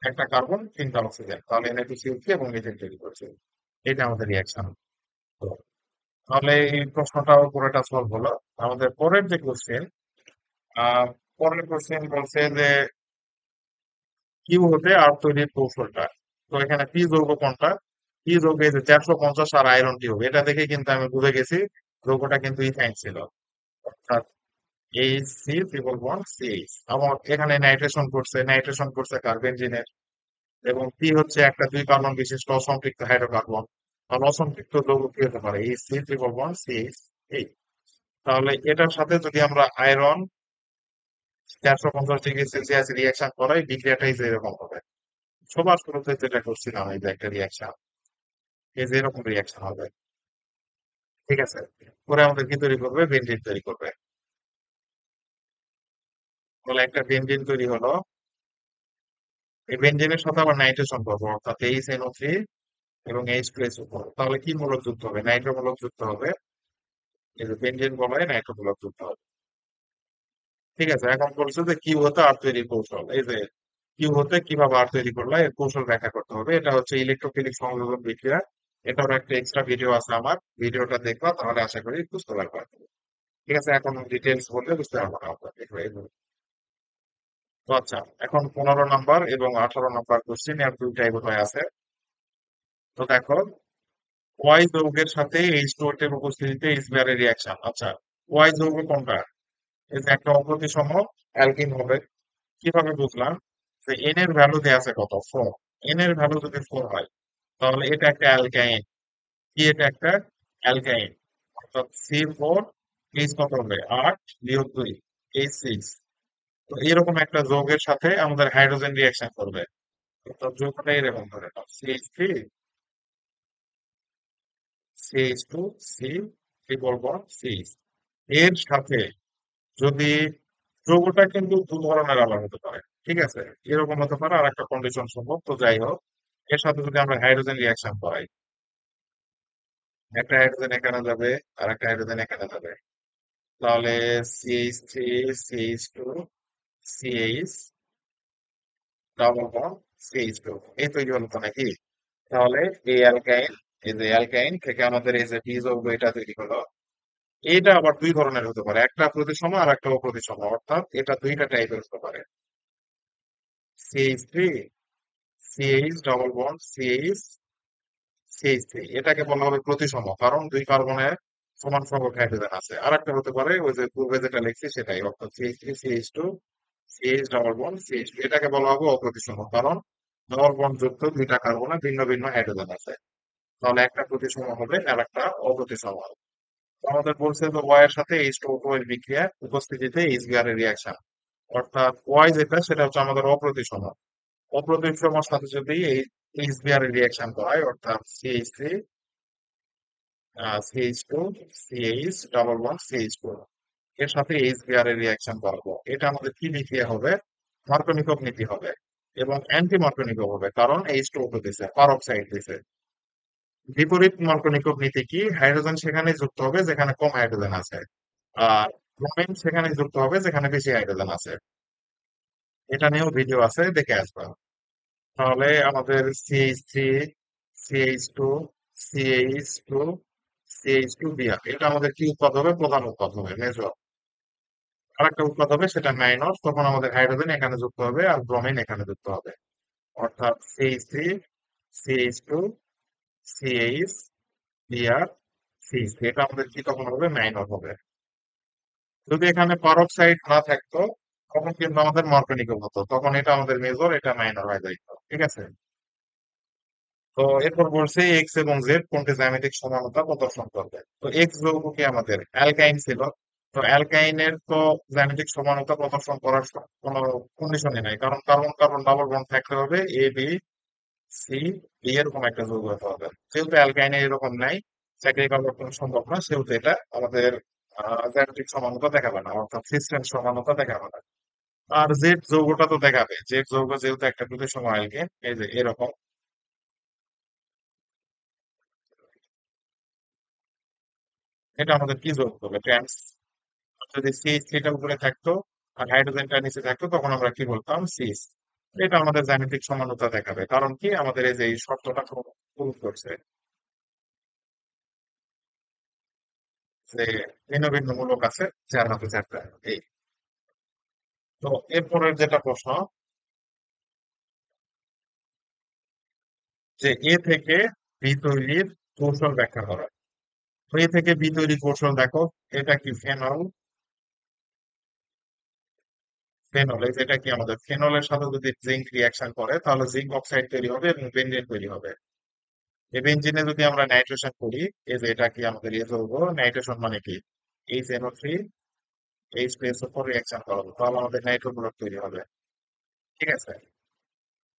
একটা কার্বন, তিনটা অক্সিজেন, তাহলে Na2CO3 এবং মিথেন তৈরি করছে। এটা আমাদের রিয়াকশন। তাহলে এই প্রশ্নটাও পুরোটা সলভ হলো। আমাদের পরের যে কোশ্চেন, পরের কোশ্চেন বলছে যে কিউ হতে আর তৈরির কৌশলটা। তো এখানে পি যৌগ কোনটা? পি যৌগ এই যে 450 আর আয়রন টিউব, এটা দেখে কিন্তু আমি বুঝে গেছি যৌগটা কিন্তু ইথাইন ছিল, অর্থাৎ HC ট্রিপল বন্ড CH। আবার এখানে নাইট্রেশন করছে কার্বেনজিনের, এবং পি হচ্ছে একটা 2 কার্বন বিশিষ্ট অসম্পৃক্ত হাইড্রোকার্বন। আর অসম্পৃক্ত যৌগ কি হতে পারে? HC triple bond CH। তাহলে এটার সাথে যদি আমরা আয়রন 450 ডিগ্রি সেলসিয়াস রিয়াকশন করাই, বিক্রিয়াটাই যে এরকম হবে। সবার শুরুতে যেটা করছিলাম, এই যে একটা রিয়াকশন, এই যে এরকম রিয়াকশন হবে। ঠিক আছে, পরে আমাদের কি তৈরি করবে? বেনজিন তৈরি করবে। তাহলে একটা বেনজিন তৈরি হলো, এই বেনজিনের সাথে আবার নাইট্রেশন করবো, অর্থাৎ HNO3 এবং H2SO4। তাহলে কি মূলক যুক্ত হবে? নাইট্রো মূলক যুক্ত হবে। এই যে বেনজিন বলায় নাইট্রো মূলক যুক্ত হবে। ঠিক আছে, এখন বলছে যে কিউ হতে আর তৈরির কৌশল। এই যে কিউ হতে কিভাবে আর তৈরি করলে এর কৌশল ব্যাখ্যা করতে হবে। এটা হচ্ছে ইলেকট্রোফিলিক সংযোজন বিক্রিয়া। এটার একটা এক্সট্রা ভিডিও আছে আমার, ভিডিওটা দেখবা তাহলে আশা করি বুঝতে পারবা। ঠিক আছে, এখন ডিটেলস বললে বুঝতে পারবো না আপনার তো আচ্ছা, এখন 15 নাম্বার এবং 18 নাম্বার কোশ্চেন আর দুইটাই বোধহয় আছে। তো দেখো, ওয়াই যৌগের সাথে এইচ টু এর উপস্থিতিতে এইচবিআর এর রিয়াকশন। আচ্ছা, ওয়াই যৌগ কোনটা? এই যে একটা অপ্রতিসম অ্যালকিন হবে। কিভাবে বুঝলাম? যে এন এর ভ্যালু দেয়া আছে কত, 4। এন এর ভ্যালু যদি 4 হয় তাহলে এটা একটা অ্যালকাইন। কি এটা একটা অ্যালকাইন? অর্থাৎ C4, এইচ কত হবে, 8 বিয়োগ 2, H6। তো এরকম একটা যৌগের সাথে আমাদের হাইড্রোজেন রিয়াকশন করবে। অর্থাৎ যৌগটা এরকম ধরে নাও, CH3, CH2, C, triple bond CH। এর সাথে যদি যৌগটা কিন্তু দু ধরনের আবার হতে পারে, ঠিক আছে? এরকম হতে পারে, আর একটা কন্ডিশন সম্ভব। তো যাই হোক, এর সাথে যদি আমরা হাইড্রোজেন রিয়াকশন করাই, একটা হাইড্রোজেন এখানে যাবে আর একটা হাইড্রোজেন এখানে যাবে, তাহলে CH3, CH2, CH, double bond CH2, এই তৈরি হলো তো নাকি? তাহলে এই অ্যালকাইন, এই যে অ্যালকাইন থেকে আমাদের এই যে বি যৌগ এটা তৈরি হলো। এটা আবার দুই ধরনের হতে পারে, একটা প্রতিসম আর একটা অপ্রতিসম, অর্থাৎ এটা দুইটা টাইপের হতে পারে। CH3, CH double bond CH, CH3, এটাকে বলা হবে প্রতিসম, কারণ দুই কার্বনের সমান সংখ্যক হাইড্রোজেন আছে। আর একটা হতে পারে ওই যে পূর্বে যেটা লিখছি সেটাই, অর্থাৎ CH3, CH2, CH double bond CH2, এটাকে বলা হবে অপ্রতিসম, কারণ ডাবল বন্ড যুক্ত দুইটা কার্বনে ভিন্ন ভিন্ন হাইড্রোজেন আছে। তাহলে একটা প্রতিসম হবে আর একটা অপ্রতিসম হবে। তো আমাদের বলছে যে ওয়াই এর সাথে H2O এর বিক্রিয়া উপস্থিতিতে এইচবিআর এর রিয়াকশন। অর্থাৎ ওয়াই যেটা সেটা হচ্ছে আমাদের অপ্রতিসম। অপ্রতিসমর সাথে যদি এই এইচবিআর এর রিয়াকশন করায়, অর্থাৎ CH3, CH2, CH double bond CH4, এর সাথে এইচবিআর এর রিয়াকশন করাবো, এটা আমাদের কি বিক্রিয়া হবে? মার্কোনিকভ নীতি হবে। এবং অ্যান্টি মার্কোনিকভ হবে, কারণ H2O দিছে, পারক্সাইড দিছে। বিপরীত মার্কোনিকভ নীতি কি? হাইড্রোজেন সেখানে যুক্ত হবে যেখানে কম হাইড্রোজেন আছে, আর ব্রোমিন সেখানে যুক্ত হবে যেখানে বেশি হাইড্রোজেন আছে। এটা নিয়েও ভিডিও আছে, দেখে আসবা। তাহলে আমাদের CH3, CH2, CH2, CH2 BR, এটা আমাদের কি উৎপাদ হবে? প্রধান উৎপাদ হবে, মেজর। আরেকটা উৎপাদ হবে সেটা মাইনর, তখন আমাদের হাইড্রোজেন এখানে যুক্ত হবে আর ব্রোমিন এখানে যুক্ত হবে। অর্থাৎ CH3, CH2, CH, BR, CH3, এটা আমাদের কি তখন হবে? মাইনর হবে। যদি এখানে পারক্সাইড না থাকতো তখন কিন্তু আমাদের মার্কোনিকভ হতো, তখন এটা আমাদের মেজর, এটা মাইনর হয়ে যাইতো। ঠিক আছে? তো এরপর বলছে এক্স এবং জেড কোনটি জ্যামিতিক সমানতা প্রদর্শন করবে। তো এক্স যৌগ কি আমাদের অ্যালকাইন ছিল। তো অ্যালকাইনের তো জ্যামিতিক সমানতা প্রদর্শন করার কোনো কন্ডিশনই নাই, কারণ কার্বন কার্বন ডাবল বন্ড থাকতে হবে, এ বি সি বি এরকম একটা যৌগ হতে হবে। যেহেতু অ্যালকাইনের এরকম নাই, চাকরি করা সম্ভব না, সেহেতু এটা আমাদের জ্যামিতিক সমানতা দেখাবে না, অর্থাৎ সিস্টেম সমানতা দেখাবে না। আর জেড যৌগটা তো দেখাবে, জেড যৌগ যেহেতু একটা প্রতিসম অ্যালকেন, এই যে এরকম, এটা আমাদের কি যৌগ হবে? ট্রান্স। যদি CH3টা উপরে থাকতো আর হাইড্রোজেনটা নিচে থাকতো তখন আমরা কি বলতাম? সিস। এটা আমাদের জ্যামিতিক সমানতা দেখাবে, কারণ কি আমাদের এই যে এই শর্তটা প্রুভ করছে যে ভিন্ন ভিন্ন মূলক আছে যার হাতে চারটা। এই, তো এরপরের যেটা প্রশ্ন, যে এ থেকে বি তৈরির কৌশল ব্যাখ্যা করা। তো এ থেকে বি তৈরির কৌশল দেখো, এটা কি ফেনল, ফেনল, এই যেটা কি আমাদের ফেনলের সাথে যদি জিঙ্ক রিয়াকশন করে তাহলে জিঙ্ক অক্সাইড তৈরি হবে এবং বেনজেন তৈরি হবে। এই বেনজিনে যদি আমরা নাইট্রেশন করি, এই যে এটা কি আমাদের ইয়ে যৌগ, নাইট্রেশন মানে কি? HNO3, H2SO4 রিয়াকশন করাবো, তাহলে আমাদের নাইট্রো প্রোডাক্ট তৈরি হবে। ঠিক আছে?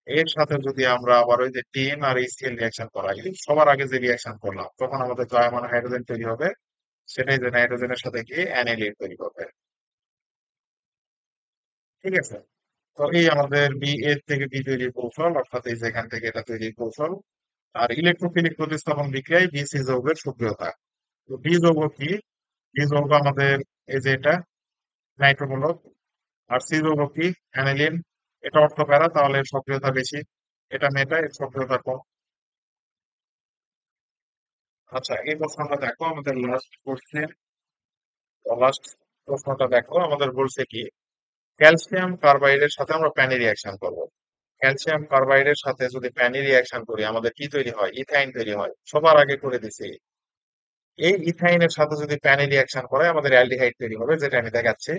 এর সাথে যদি আমরা আবার ওই যে টিন আর HCl রিয়াকশন করাই, সবার আগে যে রিয়াকশন করলাম, তখন আমাদের জায়মান হাইড্রোজেন তৈরি হবে, সেটাই যে নাইট্রোজেনের সাথে গিয়ে অ্যানিলিন তৈরি করবে। ঠিক আছে? তো এই আমাদের বি এর থেকে বি তৈরির কৌশল, অর্থাৎ এই যে এখান থেকে এটা তৈরির কৌশল। আর ইলেকট্রোফিলিক প্রতিস্থাপন বিক্রিয়ায় বিসি যৌগের সক্রিয়তা। তো বি যৌগ কি? বি যৌগ আমাদের এই যে এটা নাইট্রোমূলক। আর সি যৌগ কি? অ্যানিলিন। এটা অর্থ প্যারা, তাহলে এর সক্রিয়তা বেশি। এটা মেটা, এর সক্রিয়তা কম। আচ্ছা, এই প্রশ্নটা দেখো আমাদের লাস্ট কোর্সের লাস্ট প্রশ্নটা দেখো আমাদের বলছে কি ক্যালসিয়াম কার্বাইডের সাথে আমরা প্যানি রিয়াকশন করব। ক্যালসিয়াম কার্বাইডের সাথে যদি প্যানি রিয়াকশন করি আমাদের কি তৈরি হয়? ইথাইন তৈরি হয়। সবার আগে করে দিছি। এই ইথাইনের সাথে যদি প্যানি রিয়াকশন করে আমাদের অ্যালডিহাইড তৈরি হবে, যেটা আমি দেখাচ্ছি।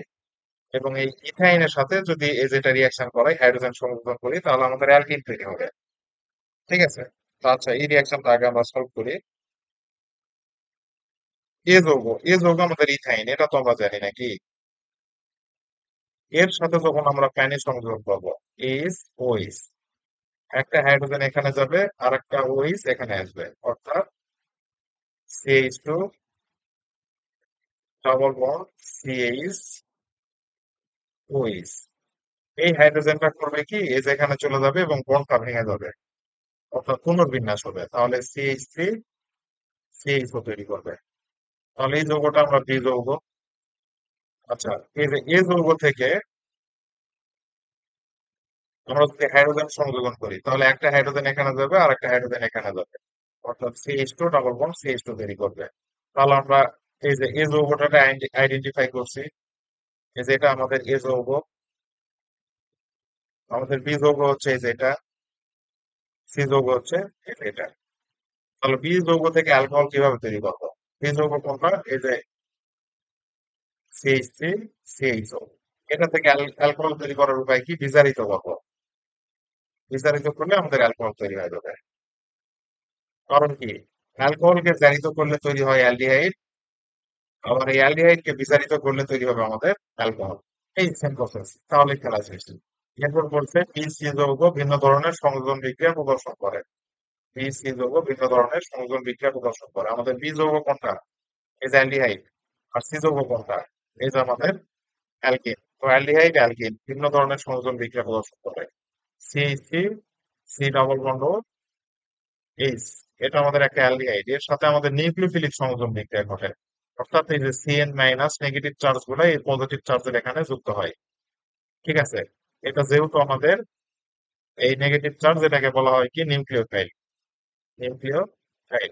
এবং এই ইথাইনের সাথে যদি এই যেটা রিয়াকশন করে হাইড্রোজেন সংযোজন করি তাহলে আমাদের অ্যালকিন তৈরি হবে। ঠিক আছে? তো আচ্ছা, এই রিয়াকশনটা আগে আমরা সলভ করি। এ যৌগ আমাদের ইথাইন, এটা তো আমরা জানি নাকি। এর সাথে যখন আমরা প্যানি সংযোজন করবো, এইচ ওইচ, একটা হাইড্রোজেন এখানে যাবে আর একটা ওইচ এখানে আসবে, অর্থাৎ CH2 double bond CH OH. এই হাইড্রোজেনটা করবে কি, এই যে এখানে চলে যাবে এবং বন্ডটা ভেঙে যাবে, অর্থাৎ পুনর্বিন্যাস হবে। তাহলে CH3 CH4 তৈরি করবে। তাহলে এই যৌগটা আমরা বি যৌগ। আচ্ছা, এই যে এ যৌগ থেকে আমরা যদি হাইড্রোজেন সংযোজন করি তাহলে একটা হাইড্রোজেন এখানে যাবে আর একটা হাইড্রোজেন এখানে যাবে, অর্থাৎ CH2 ডাবল বন্ড CH2 তৈরি করবে। তাহলে আমরা এই যে এ যৌগটা আইডেন্টিফাই করছি। এই যে এটা আমাদের এ যৌগ, আমাদের বি যৌগ হচ্ছে এই যে এটা, সি যৌগ হচ্ছে এই যে এটা। তাহলে বি যৌগ থেকে অ্যালকোহল কিভাবে তৈরি করবো? বি যৌগ কোনটা? এই যে CH3 CHO। এটা থেকে অ্যালকোহল তৈরি করার উপায় কি? বিজারিত করবো। বিজারিত করলে আমাদের অ্যালকোহল তৈরি হয়ে যাবে। কারণ কি, অ্যালকোহলকে জারিত করলে তৈরি হয় অ্যালডিহাইড, আবার এই অ্যালডিহাইডকে বিজারিত করলে তৈরি হবে আমাদের অ্যালকোহল। এই সেম প্রসেস। তাহলে খেলা শেষ। এরপর বলছে পিসি যৌগ ভিন্ন ধরনের সংযোজন বিক্রিয়া প্রদর্শন করে। পিসি যৌগ ভিন্ন ধরনের সংযোজন বিক্রিয়া প্রদর্শন করে। আমাদের বি যৌগ কোনটা? এই যে অ্যালডিহাইড। আর সি যৌগ কোনটা? এই যে আমাদের অ্যালকিন। তো অ্যালডিহাইড অ্যালকিন ভিন্ন ধরনের সংযোজন বিক্রিয়া প্রদর্শন করে। CH3 C double bond H, এটা আমাদের একটা অ্যালডিহাইড। এর সাথে আমাদের নিউক্লিওফিলিক সংযোজন বিক্রিয়া ঘটে, অর্থাৎ এই যে CN মাইনাস নেগেটিভ চার্জ গুলো এই পজিটিভ চার্জের এখানে যুক্ত হয়। ঠিক আছে? এটা যেহেতু আমাদের এই নেগেটিভ চার্জ, এটাকে বলা হয় কি নিউক্লিওফাইল। নিউক্লিওফাইল,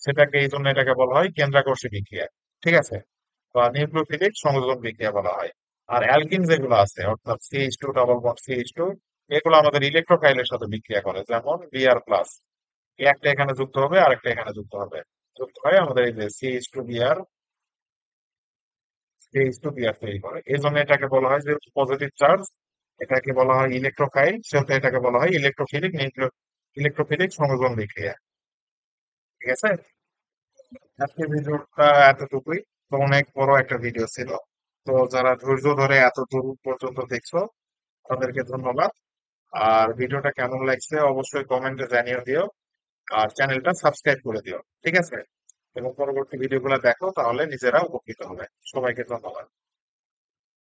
সেটাকে এই জন্য এটাকে বলা হয় কেন্দ্রাকর্ষী বিক্রিয়া। ঠিক আছে? বা নিউক্লিওফিলিক সংযোজন বিক্রিয়া বলা হয়। আর অ্যালকিন যেগুলো আছে অর্থাৎ CH2 ডাবল বন্ড CH2, এগুলো আমাদের ইলেকট্রোফাইলের সাথে বিক্রিয়া করে, যেমন Br+। একটা এখানে যুক্ত হবে আর একটা এখানে যুক্ত হবে, যুক্ত হয় আমাদের এই যে CH2Br তৈরি করে। এই জন্য এটাকে বলা হয় যে পজিটিভ চার্জ, এটাকে বলা হয় ইলেকট্রোফাইল, সেহেতু এটাকে বলা হয় ইলেকট্রোফিলিক ইলেকট্রোফিলিক সংযোজন বিক্রিয়া। ঠিক আছে? আজকের ভিডিওটা এতটুকুই। তো অনেক বড় একটা ভিডিও ছিল। তো যারা ধৈর্য ধরে এত দূর পর্যন্ত দেখছো তাদেরকে ধন্যবাদ। আর ভিডিওটা কেমন লাগছে অবশ্যই কমেন্টে জানিয়ে দিও। আর চ্যানেলটা সাবস্ক্রাইব করে দিও। ঠিক আছে? এবং পরবর্তী ভিডিওগুলো দেখো, তাহলে নিজেরা উপকৃত হবে। সবাইকে ধন্যবাদ।